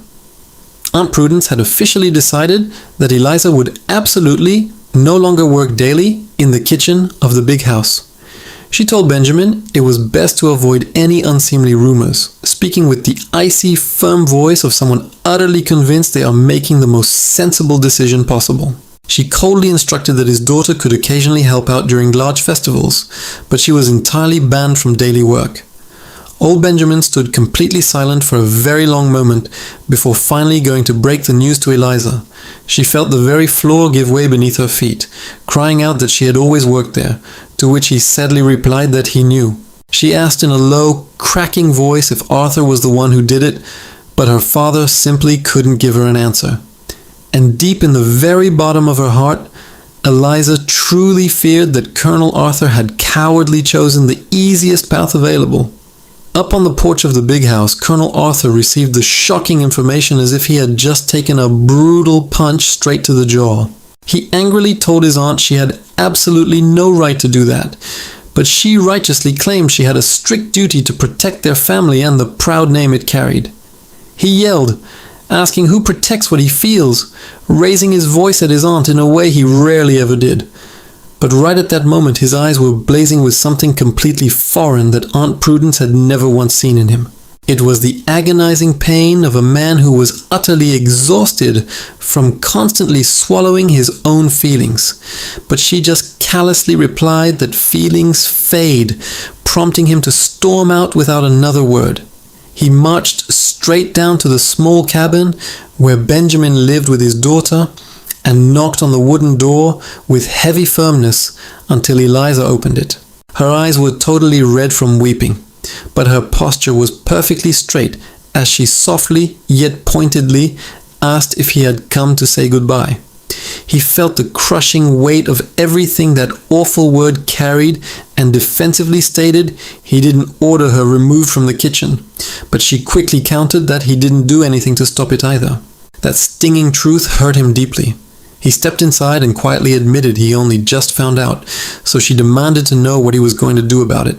A: Aunt Prudence had officially decided that Eliza would absolutely no longer work daily in the kitchen of the big house. She told Benjamin it was best to avoid any unseemly rumors, speaking with the icy, firm voice of someone utterly convinced they are making the most sensible decision possible. She coldly instructed that his daughter could occasionally help out during large festivals, but she was entirely banned from daily work. Old Benjamin stood completely silent for a very long moment before finally going to break the news to Eliza. She felt the very floor give way beneath her feet, crying out that she had always worked there, to which he sadly replied that he knew. She asked in a low, cracking voice if Arthur was the one who did it, but her father simply couldn't give her an answer. And deep in the very bottom of her heart, Eliza truly feared that Colonel Arthur had cowardly chosen the easiest path available. Up on the porch of the big house, Colonel Arthur received the shocking information as if he had just taken a brutal punch straight to the jaw. He angrily told his aunt she had absolutely no right to do that, but she righteously claimed she had a strict duty to protect their family and the proud name it carried. He yelled, asking who protects what he feels, raising his voice at his aunt in a way he rarely ever did. But right at that moment his eyes were blazing with something completely foreign that Aunt Prudence had never once seen in him. It was the agonizing pain of a man who was utterly exhausted from constantly swallowing his own feelings. But she just callously replied that feelings fade, prompting him to storm out without another word. He marched straight down to the small cabin where Benjamin lived with his daughter and knocked on the wooden door with heavy firmness until Eliza opened it. Her eyes were totally red from weeping, but her posture was perfectly straight as she softly yet pointedly asked if he had come to say goodbye. He felt the crushing weight of everything that awful word carried and defensively stated he didn't order her removed from the kitchen, but she quickly countered that he didn't do anything to stop it either. That stinging truth hurt him deeply. He stepped inside and quietly admitted he only just found out, so she demanded to know what he was going to do about it.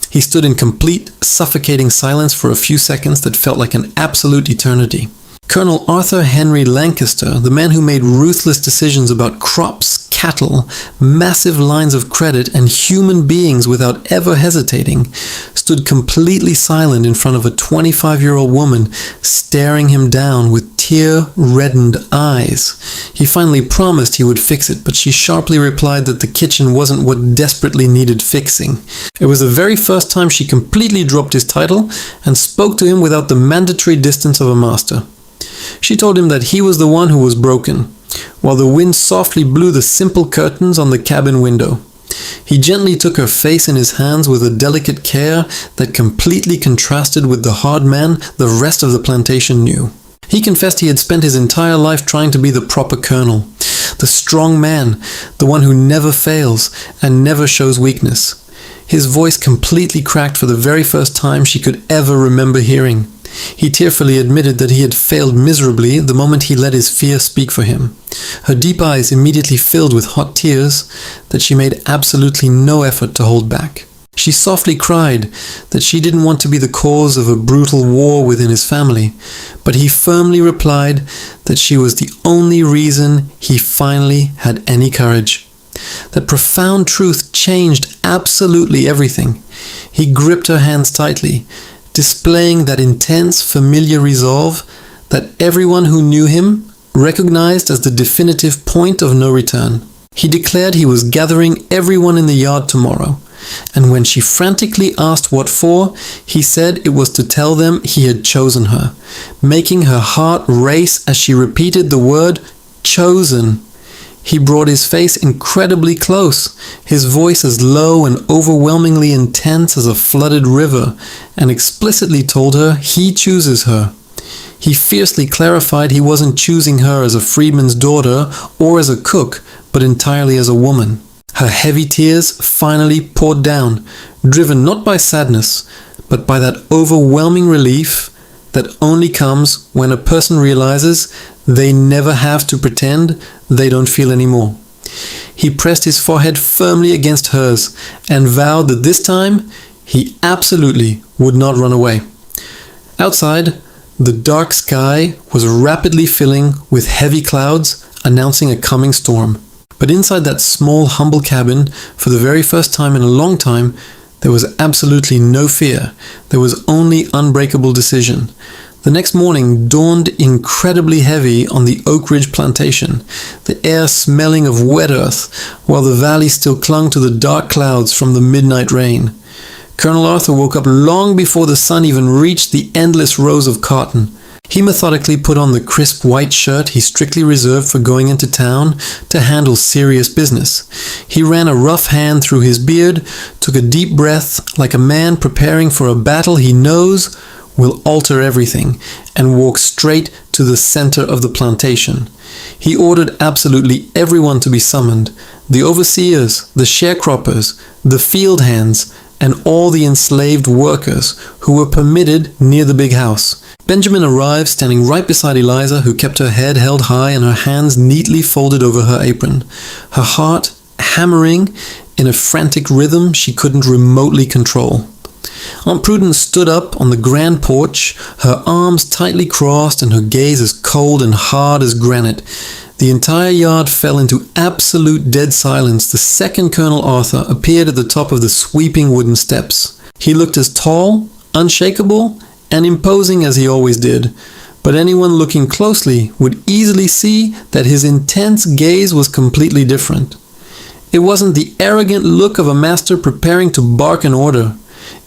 A: He stood in complete, suffocating silence for a few seconds that felt like an absolute eternity. Colonel Arthur Henry Lancaster, the man who made ruthless decisions about crops, cattle, massive lines of credit, and human beings without ever hesitating, stood completely silent in front of a 25-year-old woman staring him down with tear-reddened eyes. He finally promised he would fix it, but she sharply replied that the kitchen wasn't what desperately needed fixing. It was the very first time she completely dropped his title and spoke to him without the mandatory distance of a master. She told him that he was the one who was broken, while the wind softly blew the simple curtains on the cabin window. He gently took her face in his hands with a delicate care that completely contrasted with the hard man the rest of the plantation knew. He confessed he had spent his entire life trying to be the proper colonel, the strong man, the one who never fails and never shows weakness. His voice completely cracked for the very first time she could ever remember hearing. He tearfully admitted that he had failed miserably the moment he let his fear speak for him. Her deep eyes immediately filled with hot tears that she made absolutely no effort to hold back. She softly cried that she didn't want to be the cause of a brutal war within his family, but he firmly replied that she was the only reason he finally had any courage. That profound truth changed absolutely everything. He gripped her hands tightly, displaying that intense, familiar resolve that everyone who knew him recognized as the definitive point of no return. He declared he was gathering everyone in the yard tomorrow, and when she frantically asked what for, he said it was to tell them he had chosen her, making her heart race as she repeated the word chosen. He brought his face incredibly close, his voice as low and overwhelmingly intense as a flooded river, and explicitly told her he chooses her. He fiercely clarified he wasn't choosing her as a freedman's daughter or as a cook, but entirely as a woman. Her heavy tears finally poured down, driven not by sadness, but by that overwhelming relief that only comes when a person realizes they never have to pretend they don't feel anymore. He pressed his forehead firmly against hers and vowed that this time he absolutely would not run away. Outside, the dark sky was rapidly filling with heavy clouds, announcing a coming storm. But inside that small, humble cabin, for the very first time in a long time, there was absolutely no fear. There was only unbreakable decision. The next morning dawned incredibly heavy on the Oak Ridge plantation, the air smelling of wet earth, while the valley still clung to the dark clouds from the midnight rain. Colonel Arthur woke up long before the sun even reached the endless rows of cotton. He methodically put on the crisp white shirt he strictly reserved for going into town to handle serious business. He ran a rough hand through his beard, took a deep breath like a man preparing for a battle he knows will alter everything, and walked straight to the center of the plantation. He ordered absolutely everyone to be summoned, the overseers, the sharecroppers, the field hands, and all the enslaved workers who were permitted near the big house. Benjamin arrived standing right beside Eliza, who kept her head held high and her hands neatly folded over her apron, her heart hammering in a frantic rhythm she couldn't remotely control. Aunt Prudence stood up on the grand porch, her arms tightly crossed and her gaze as cold and hard as granite. The entire yard fell into absolute dead silence the second Colonel Arthur appeared at the top of the sweeping wooden steps. He looked as tall, unshakable, and imposing as he always did, but anyone looking closely would easily see that his intense gaze was completely different. It wasn't the arrogant look of a master preparing to bark an order.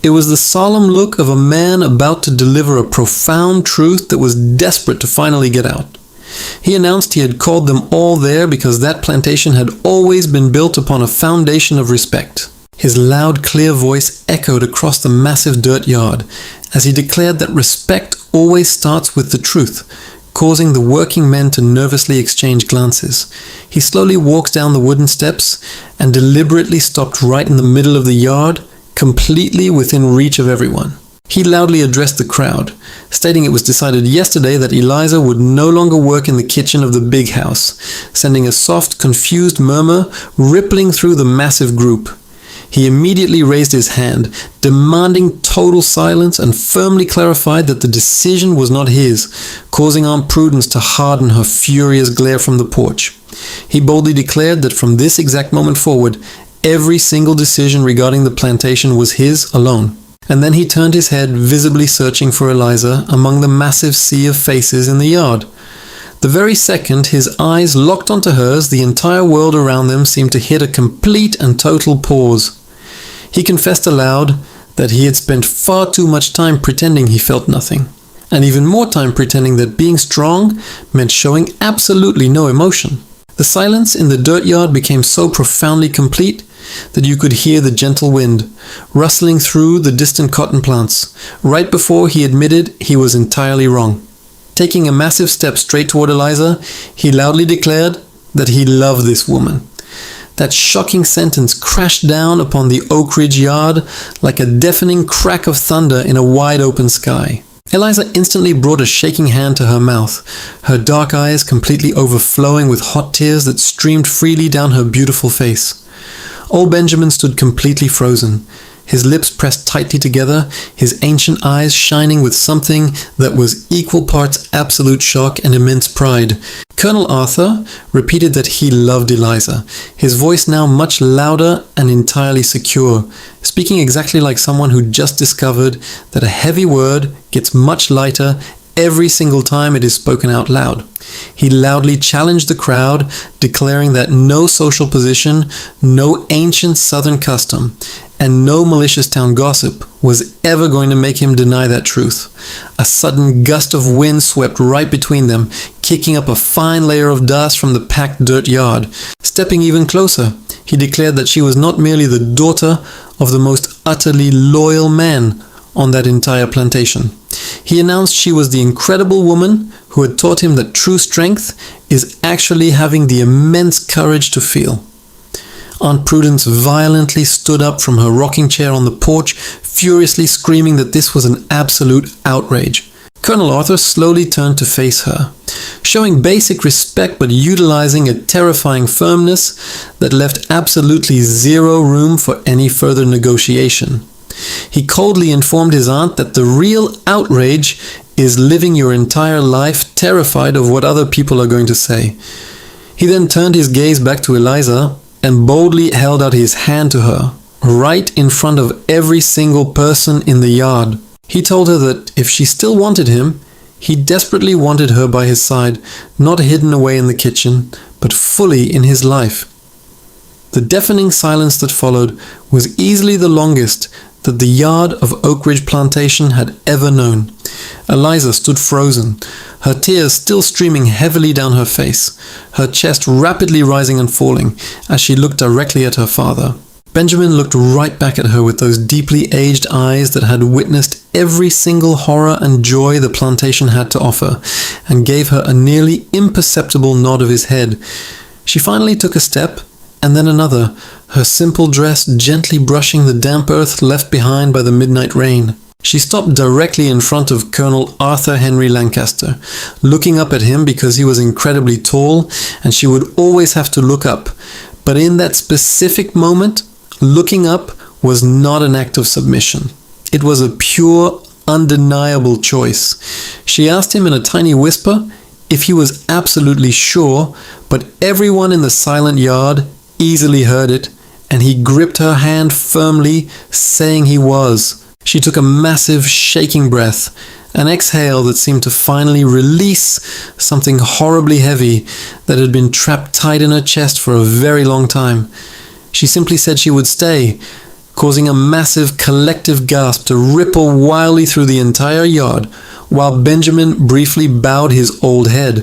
A: It was the solemn look of a man about to deliver a profound truth that was desperate to finally get out. He announced he had called them all there because that plantation had always been built upon a foundation of respect. His loud, clear voice echoed across the massive dirt yard as he declared that respect always starts with the truth, causing the working men to nervously exchange glances. He slowly walked down the wooden steps and deliberately stopped right in the middle of the yard, completely within reach of everyone. He loudly addressed the crowd, stating it was decided yesterday that Eliza would no longer work in the kitchen of the big house, sending a soft, confused murmur rippling through the massive group. He immediately raised his hand, demanding total silence, and firmly clarified that the decision was not his, causing Aunt Prudence to harden her furious glare from the porch. He boldly declared that from this exact moment forward, every single decision regarding the plantation was his alone. And then he turned his head, visibly searching for Eliza among the massive sea of faces in the yard. The very second his eyes locked onto hers, the entire world around them seemed to hit a complete and total pause. He confessed aloud that he had spent far too much time pretending he felt nothing, and even more time pretending that being strong meant showing absolutely no emotion. The silence in the dirt yard became so profoundly complete that you could hear the gentle wind rustling through the distant cotton plants, right before he admitted he was entirely wrong. Taking a massive step straight toward Eliza, he loudly declared that he loved this woman. That shocking sentence crashed down upon the Oak Ridge yard like a deafening crack of thunder in a wide open sky. Eliza instantly brought a shaking hand to her mouth, her dark eyes completely overflowing with hot tears that streamed freely down her beautiful face. Old Benjamin stood completely frozen, his lips pressed tightly together, his ancient eyes shining with something that was equal parts absolute shock and immense pride. Colonel Arthur repeated that he loved Eliza, his voice now much louder and entirely secure, speaking exactly like someone who just discovered that a heavy word gets much lighter every single time it is spoken out loud. He loudly challenged the crowd, declaring that no social position, no ancient southern custom, and no malicious town gossip was ever going to make him deny that truth. A sudden gust of wind swept right between them, kicking up a fine layer of dust from the packed dirt yard. Stepping even closer, he declared that she was not merely the daughter of the most utterly loyal man on that entire plantation. He announced she was the incredible woman who had taught him that true strength is actually having the immense courage to feel. Aunt Prudence violently stood up from her rocking chair on the porch, furiously screaming that this was an absolute outrage. Colonel Arthur slowly turned to face her, showing basic respect but utilizing a terrifying firmness that left absolutely zero room for any further negotiation. He coldly informed his aunt that the real outrage is living your entire life terrified of what other people are going to say. He then turned his gaze back to Eliza and boldly held out his hand to her, right in front of every single person in the yard. He told her that if she still wanted him, he desperately wanted her by his side, not hidden away in the kitchen, but fully in his life. The deafening silence that followed was easily the longest that the yard of Oak Ridge Plantation had ever known. Eliza stood frozen, her tears still streaming heavily down her face, her chest rapidly rising and falling as she looked directly at her father. Benjamin looked right back at her with those deeply aged eyes that had witnessed every single horror and joy the plantation had to offer, and gave her a nearly imperceptible nod of his head. She finally took a step, and then another, her simple dress gently brushing the damp earth left behind by the midnight rain. She stopped directly in front of Colonel Arthur Henry Lancaster, looking up at him because he was incredibly tall, and she would always have to look up. But in that specific moment, looking up was not an act of submission. It was a pure, undeniable choice. She asked him in a tiny whisper if he was absolutely sure, but everyone in the silent yard easily heard it, and he gripped her hand firmly, saying he was. She took a massive, shaking breath, an exhale that seemed to finally release something horribly heavy that had been trapped tight in her chest for a very long time. She simply said she would stay, causing a massive collective gasp to ripple wildly through the entire yard, while Benjamin briefly bowed his old head.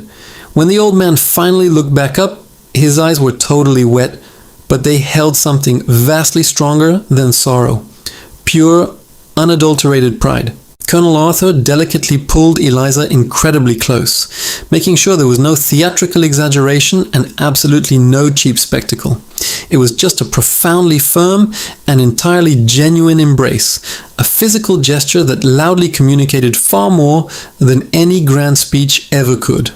A: When the old man finally looked back up, his eyes were totally wet, but they held something vastly stronger than sorrow. Pure, unadulterated pride. Colonel Arthur delicately pulled Eliza incredibly close, making sure there was no theatrical exaggeration and absolutely no cheap spectacle. It was just a profoundly firm and entirely genuine embrace, a physical gesture that loudly communicated far more than any grand speech ever could.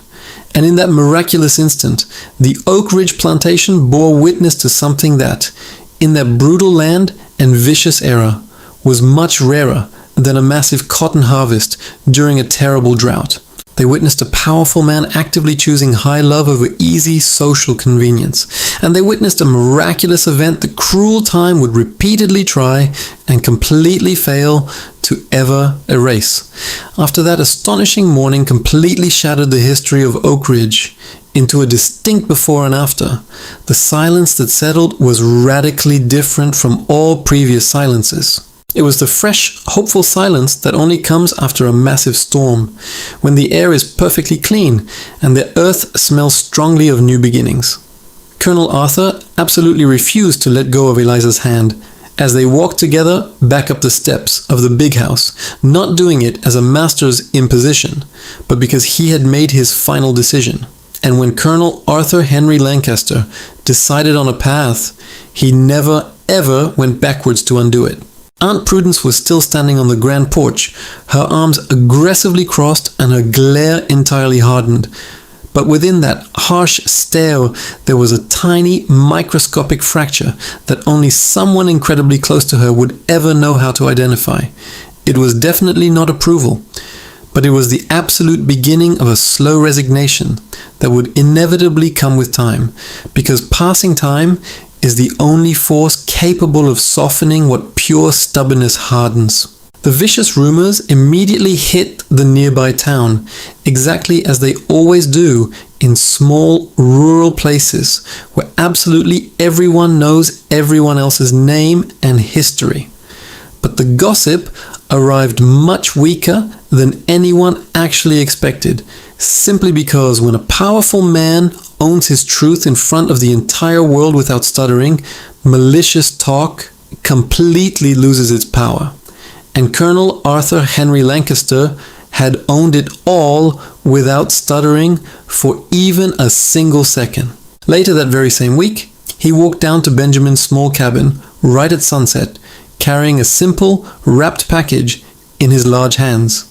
A: And in that miraculous instant, the Oak Ridge Plantation bore witness to something that, in that brutal land and vicious era, was much rarer than a massive cotton harvest during a terrible drought. They witnessed a powerful man actively choosing high love over easy social convenience. And they witnessed a miraculous event that cruel time would repeatedly try and completely fail to ever erase. After that astonishing morning completely shattered the history of Oak Ridge into a distinct before and after, the silence that settled was radically different from all previous silences. It was the fresh, hopeful silence that only comes after a massive storm, when the air is perfectly clean and the earth smells strongly of new beginnings. Colonel Arthur absolutely refused to let go of Eliza's hand as they walked together back up the steps of the big house, not doing it as a master's imposition, but because he had made his final decision. And when Colonel Arthur Henry Lancaster decided on a path, he never ever went backwards to undo it. Aunt Prudence was still standing on the grand porch, her arms aggressively crossed and her glare entirely hardened. But within that harsh stare, there was a tiny microscopic fracture that only someone incredibly close to her would ever know how to identify. It was definitely not approval, but it was the absolute beginning of a slow resignation that would inevitably come with time, because passing time is the only force capable of softening what pure stubbornness hardens. The vicious rumors immediately hit the nearby town, exactly as they always do in small rural places where absolutely everyone knows everyone else's name and history. But the gossip arrived much weaker than anyone actually expected, simply because when a powerful man owns his truth in front of the entire world without stuttering, malicious talk completely loses its power. And Colonel Arthur Henry Lancaster had owned it all without stuttering for even a single second. Later that very same week, he walked down to Benjamin's small cabin right at sunset, carrying a simple, wrapped package in his large hands.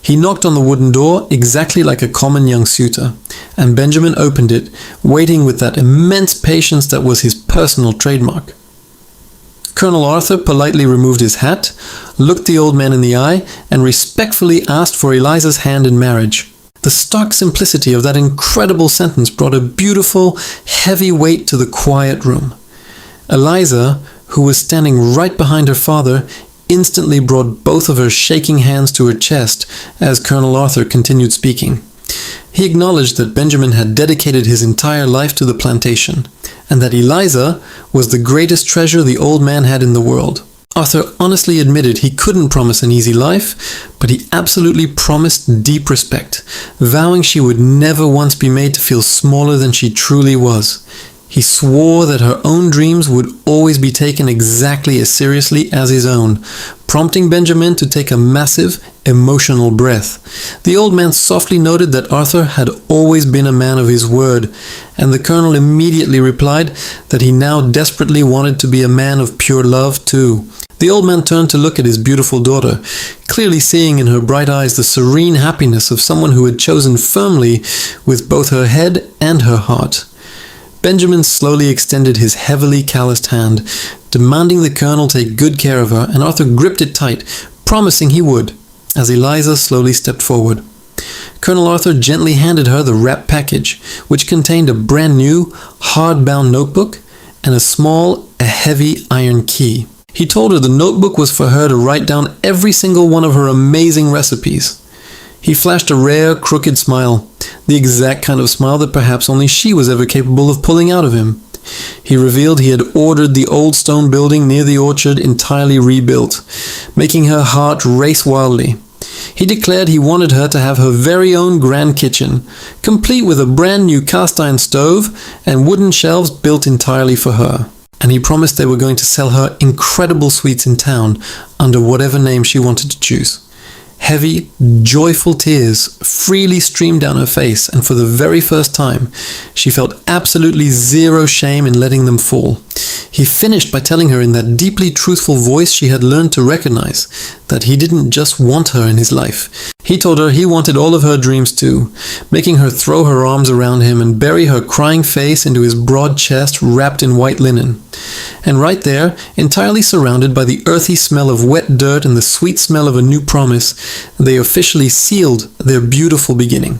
A: He knocked on the wooden door exactly like a common young suitor, and Benjamin opened it, waiting with that immense patience that was his personal trademark. Colonel Arthur politely removed his hat, looked the old man in the eye, and respectfully asked for Eliza's hand in marriage. The stark simplicity of that incredible sentence brought a beautiful, heavy weight to the quiet room. Eliza, who was standing right behind her father, instantly brought both of her shaking hands to her chest as Colonel Arthur continued speaking. He acknowledged that Benjamin had dedicated his entire life to the plantation, and that Eliza was the greatest treasure the old man had in the world. Arthur honestly admitted he couldn't promise an easy life, but he absolutely promised deep respect, vowing she would never once be made to feel smaller than she truly was. He swore that her own dreams would always be taken exactly as seriously as his own, prompting Benjamin to take a massive, emotional breath. The old man softly noted that Arthur had always been a man of his word, and the colonel immediately replied that he now desperately wanted to be a man of pure love too. The old man turned to look at his beautiful daughter, clearly seeing in her bright eyes the serene happiness of someone who had chosen firmly with both her head and her heart. Benjamin slowly extended his heavily calloused hand, demanding the colonel take good care of her, and Arthur gripped it tight, promising he would, as Eliza slowly stepped forward. Colonel Arthur gently handed her the wrapped package, which contained a brand new, hardbound notebook and a heavy iron key. He told her the notebook was for her to write down every single one of her amazing recipes. He flashed a rare, crooked smile, the exact kind of smile that perhaps only she was ever capable of pulling out of him. He revealed he had ordered the old stone building near the orchard entirely rebuilt, making her heart race wildly. He declared he wanted her to have her very own grand kitchen, complete with a brand new cast iron stove and wooden shelves built entirely for her. And he promised they were going to sell her incredible sweets in town under whatever name she wanted to choose. Heavy, joyful tears freely streamed down her face, and for the very first time, she felt absolutely zero shame in letting them fall. He finished by telling her in that deeply truthful voice she had learned to recognize that he didn't just want her in his life. He told her he wanted all of her dreams too, making her throw her arms around him and bury her crying face into his broad chest wrapped in white linen. And right there, entirely surrounded by the earthy smell of wet dirt and the sweet smell of a new promise, they officially sealed their beautiful beginning.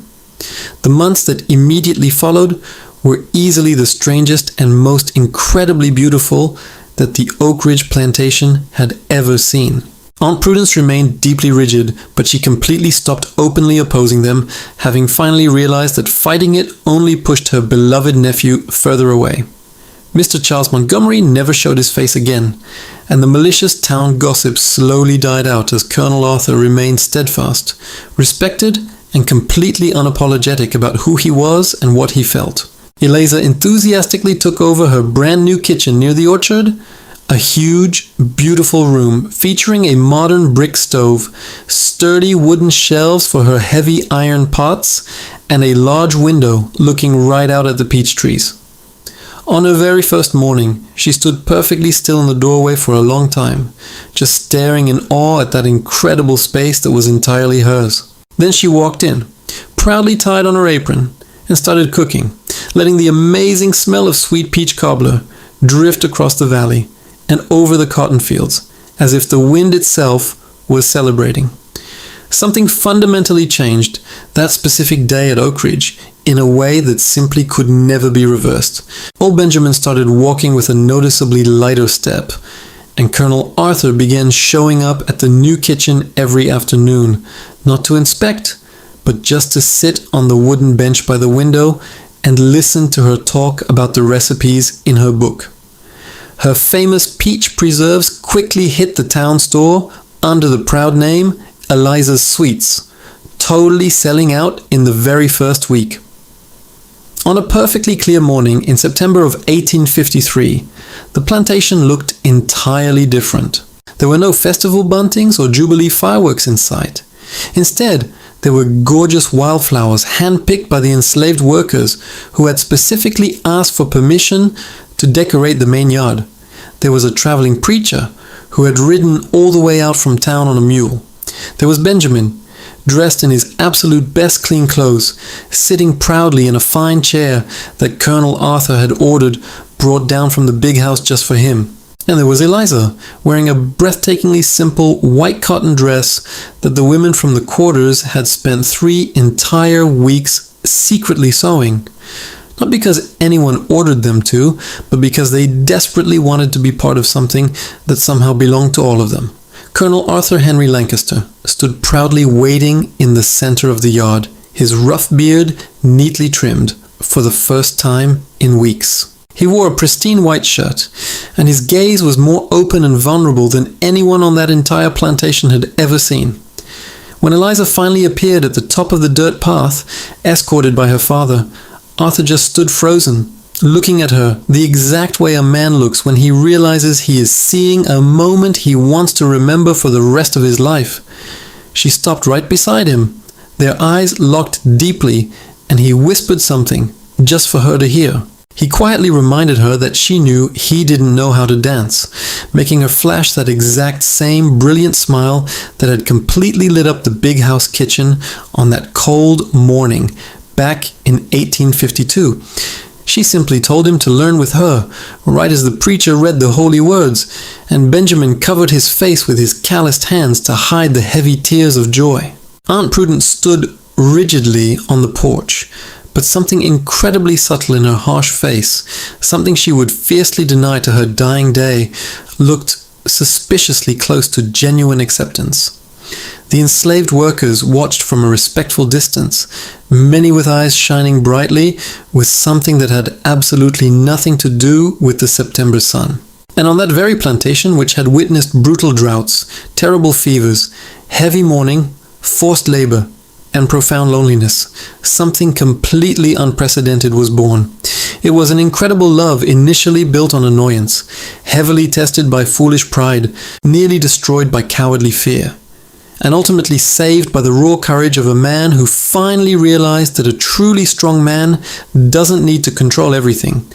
A: The months that immediately followed were easily the strangest and most incredibly beautiful that the Oak Ridge plantation had ever seen. Aunt Prudence remained deeply rigid, but she completely stopped openly opposing them, having finally realized that fighting it only pushed her beloved nephew further away. Mr. Charles Montgomery never showed his face again, and the malicious town gossip slowly died out as Colonel Arthur remained steadfast, respected, and completely unapologetic about who he was and what he felt. Eliza enthusiastically took over her brand new kitchen near the orchard, a huge, beautiful room featuring a modern brick stove, sturdy wooden shelves for her heavy iron pots, and a large window looking right out at the peach trees. On her very first morning, she stood perfectly still in the doorway for a long time, just staring in awe at that incredible space that was entirely hers. Then she walked in, proudly tied on her apron, and started cooking, letting the amazing smell of sweet peach cobbler drift across the valley and over the cotton fields, as if the wind itself was celebrating. Something fundamentally changed that specific day at Oak Ridge in a way that simply could never be reversed. Old Benjamin started walking with a noticeably lighter step, and Colonel Arthur began showing up at the new kitchen every afternoon, not to inspect, but just to sit on the wooden bench by the window and listen to her talk about the recipes in her book. Her famous peach preserves quickly hit the town store under the proud name Eliza's Sweets, totally selling out in the very first week. On a perfectly clear morning in September of 1853, the plantation looked entirely different. There were no festival buntings or jubilee fireworks in sight. Instead, there were gorgeous wildflowers handpicked by the enslaved workers who had specifically asked for permission to decorate the main yard. There was a traveling preacher who had ridden all the way out from town on a mule. There was Benjamin, dressed in his absolute best clean clothes, sitting proudly in a fine chair that Colonel Arthur had ordered brought down from the big house just for him. And there was Eliza, wearing a breathtakingly simple white cotton dress that the women from the quarters had spent 3 entire weeks secretly sewing. Not because anyone ordered them to, but because they desperately wanted to be part of something that somehow belonged to all of them. Colonel Arthur Henry Lancaster stood proudly waiting in the center of the yard, his rough beard neatly trimmed, for the first time in weeks. He wore a pristine white shirt, and his gaze was more open and vulnerable than anyone on that entire plantation had ever seen. When Eliza finally appeared at the top of the dirt path, escorted by her father, Arthur just stood frozen, looking at her the exact way a man looks when he realizes he is seeing a moment he wants to remember for the rest of his life. She stopped right beside him, their eyes locked deeply, and he whispered something just for her to hear. He quietly reminded her that she knew he didn't know how to dance, making her flash that exact same brilliant smile that had completely lit up the big house kitchen on that cold morning back in 1852. She simply told him to learn with her, right as the preacher read the holy words, and Benjamin covered his face with his calloused hands to hide the heavy tears of joy. Aunt Prudence stood rigidly on the porch, but something incredibly subtle in her harsh face, something she would fiercely deny to her dying day, looked suspiciously close to genuine acceptance. The enslaved workers watched from a respectful distance, many with eyes shining brightly with something that had absolutely nothing to do with the September sun. And on that very plantation, which had witnessed brutal droughts, terrible fevers, heavy mourning, forced labor, and profound loneliness, something completely unprecedented was born. It was an incredible love initially built on annoyance, heavily tested by foolish pride, nearly destroyed by cowardly fear, and ultimately saved by the raw courage of a man who finally realized that a truly strong man doesn't need to control everything,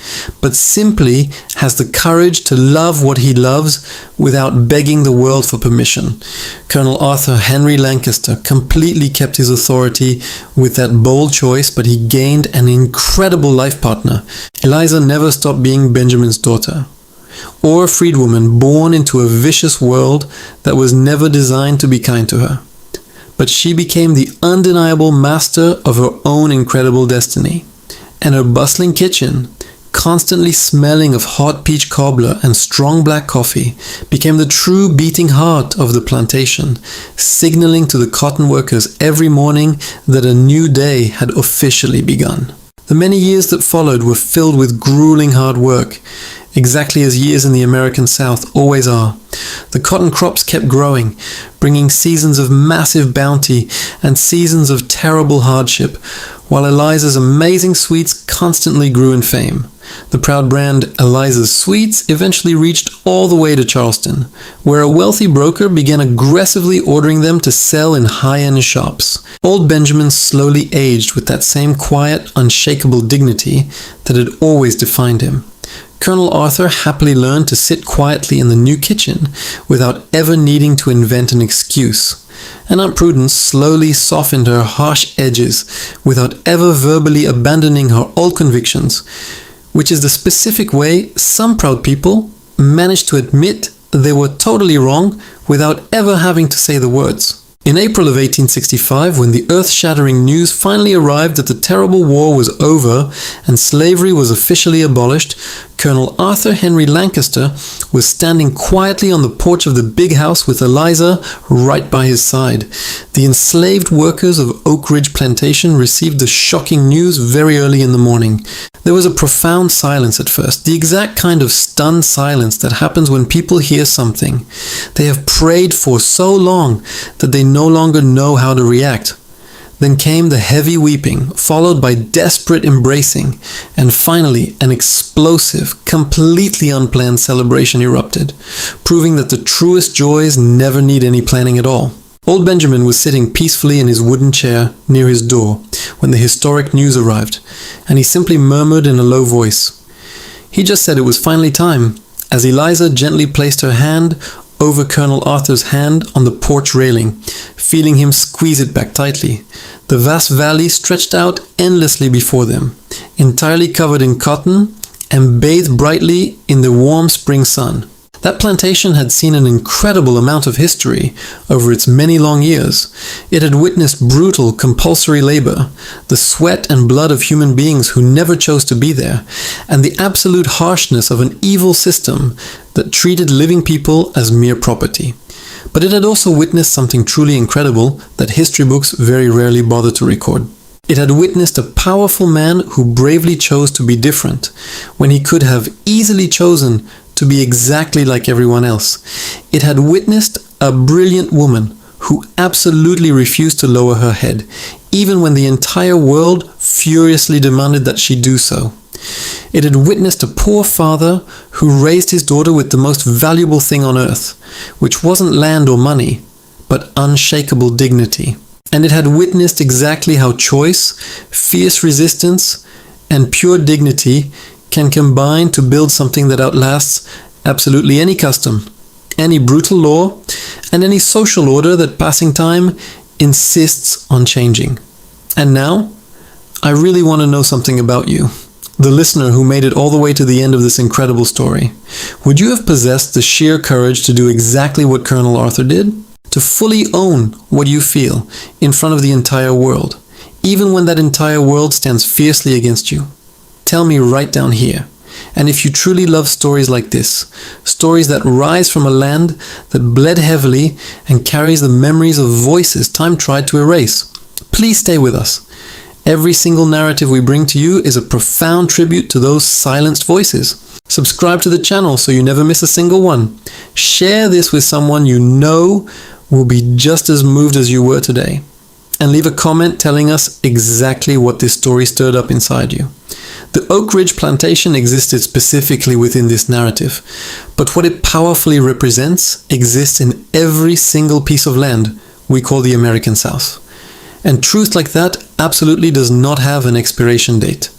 A: but simply has the courage to love what he loves without begging the world for permission. Colonel Arthur Henry Lancaster completely kept his authority with that bold choice, but he gained an incredible life partner. Eliza never stopped being Benjamin's daughter, or a freedwoman born into a vicious world that was never designed to be kind to her. But she became the undeniable master of her own incredible destiny, and her bustling kitchen, constantly smelling of hot peach cobbler and strong black coffee, became the true beating heart of the plantation, signaling to the cotton workers every morning that a new day had officially begun. The many years that followed were filled with grueling hard work, exactly as years in the American South always are. The cotton crops kept growing, bringing seasons of massive bounty and seasons of terrible hardship, while Eliza's amazing sweets constantly grew in fame. The proud brand Eliza's Sweets eventually reached all the way to Charleston, where a wealthy broker began aggressively ordering them to sell in high-end shops. Old Benjamin slowly aged with that same quiet, unshakable dignity that had always defined him. Colonel Arthur happily learned to sit quietly in the new kitchen without ever needing to invent an excuse. and Aunt Prudence slowly softened her harsh edges without ever verbally abandoning her old convictions, which is the specific way some proud people manage to admit they were totally wrong without ever having to say the words. In April of 1865, when the earth-shattering news finally arrived that the terrible war was over and slavery was officially abolished, Colonel Arthur Henry Lancaster was standing quietly on the porch of the big house with Eliza right by his side. The enslaved workers of Oak Ridge Plantation received the shocking news very early in the morning. There was a profound silence at first, the exact kind of stunned silence that happens when people hear something they have prayed for so long that they no longer know how to react. Then came the heavy weeping, followed by desperate embracing, and finally an explosive, completely unplanned celebration erupted, proving that the truest joys never need any planning at all. Old Benjamin was sitting peacefully in his wooden chair near his door when the historic news arrived, and he simply murmured in a low voice. He just said it was finally time, as Eliza gently placed her hand over Colonel Arthur's hand on the porch railing, feeling him squeeze it back tightly. The vast valley stretched out endlessly before them, entirely covered in cotton and bathed brightly in the warm spring sun. That plantation had seen an incredible amount of history over its many long years. It had witnessed brutal, compulsory labor, the sweat and blood of human beings who never chose to be there, and the absolute harshness of an evil system that treated living people as mere property. But it had also witnessed something truly incredible that history books very rarely bother to record. It had witnessed a powerful man who bravely chose to be different, when he could have easily chosen to be exactly like everyone else. It had witnessed a brilliant woman who absolutely refused to lower her head, even when the entire world furiously demanded that she do so. It had witnessed a poor father who raised his daughter with the most valuable thing on earth, which wasn't land or money, but unshakable dignity. And it had witnessed exactly how choice, fierce resistance, and pure dignity can combine to build something that outlasts absolutely any custom, any brutal law, and any social order that passing time insists on changing. And now, I really want to know something about you, the listener who made it all the way to the end of this incredible story. Would you have possessed the sheer courage to do exactly what Colonel Arthur did? To fully own what you feel in front of the entire world, even when that entire world stands fiercely against you? Tell me right down here. And if you truly love stories like this, stories that rise from a land that bled heavily and carries the memories of voices time tried to erase, please stay with us. Every single narrative we bring to you is a profound tribute to those silenced voices. Subscribe to the channel so you never miss a single one. Share this with someone you know will be just as moved as you were today. And leave a comment telling us exactly what this story stirred up inside you. The Oak Ridge Plantation existed specifically within this narrative, but what it powerfully represents exists in every single piece of land we call the American South. And truth like that absolutely does not have an expiration date.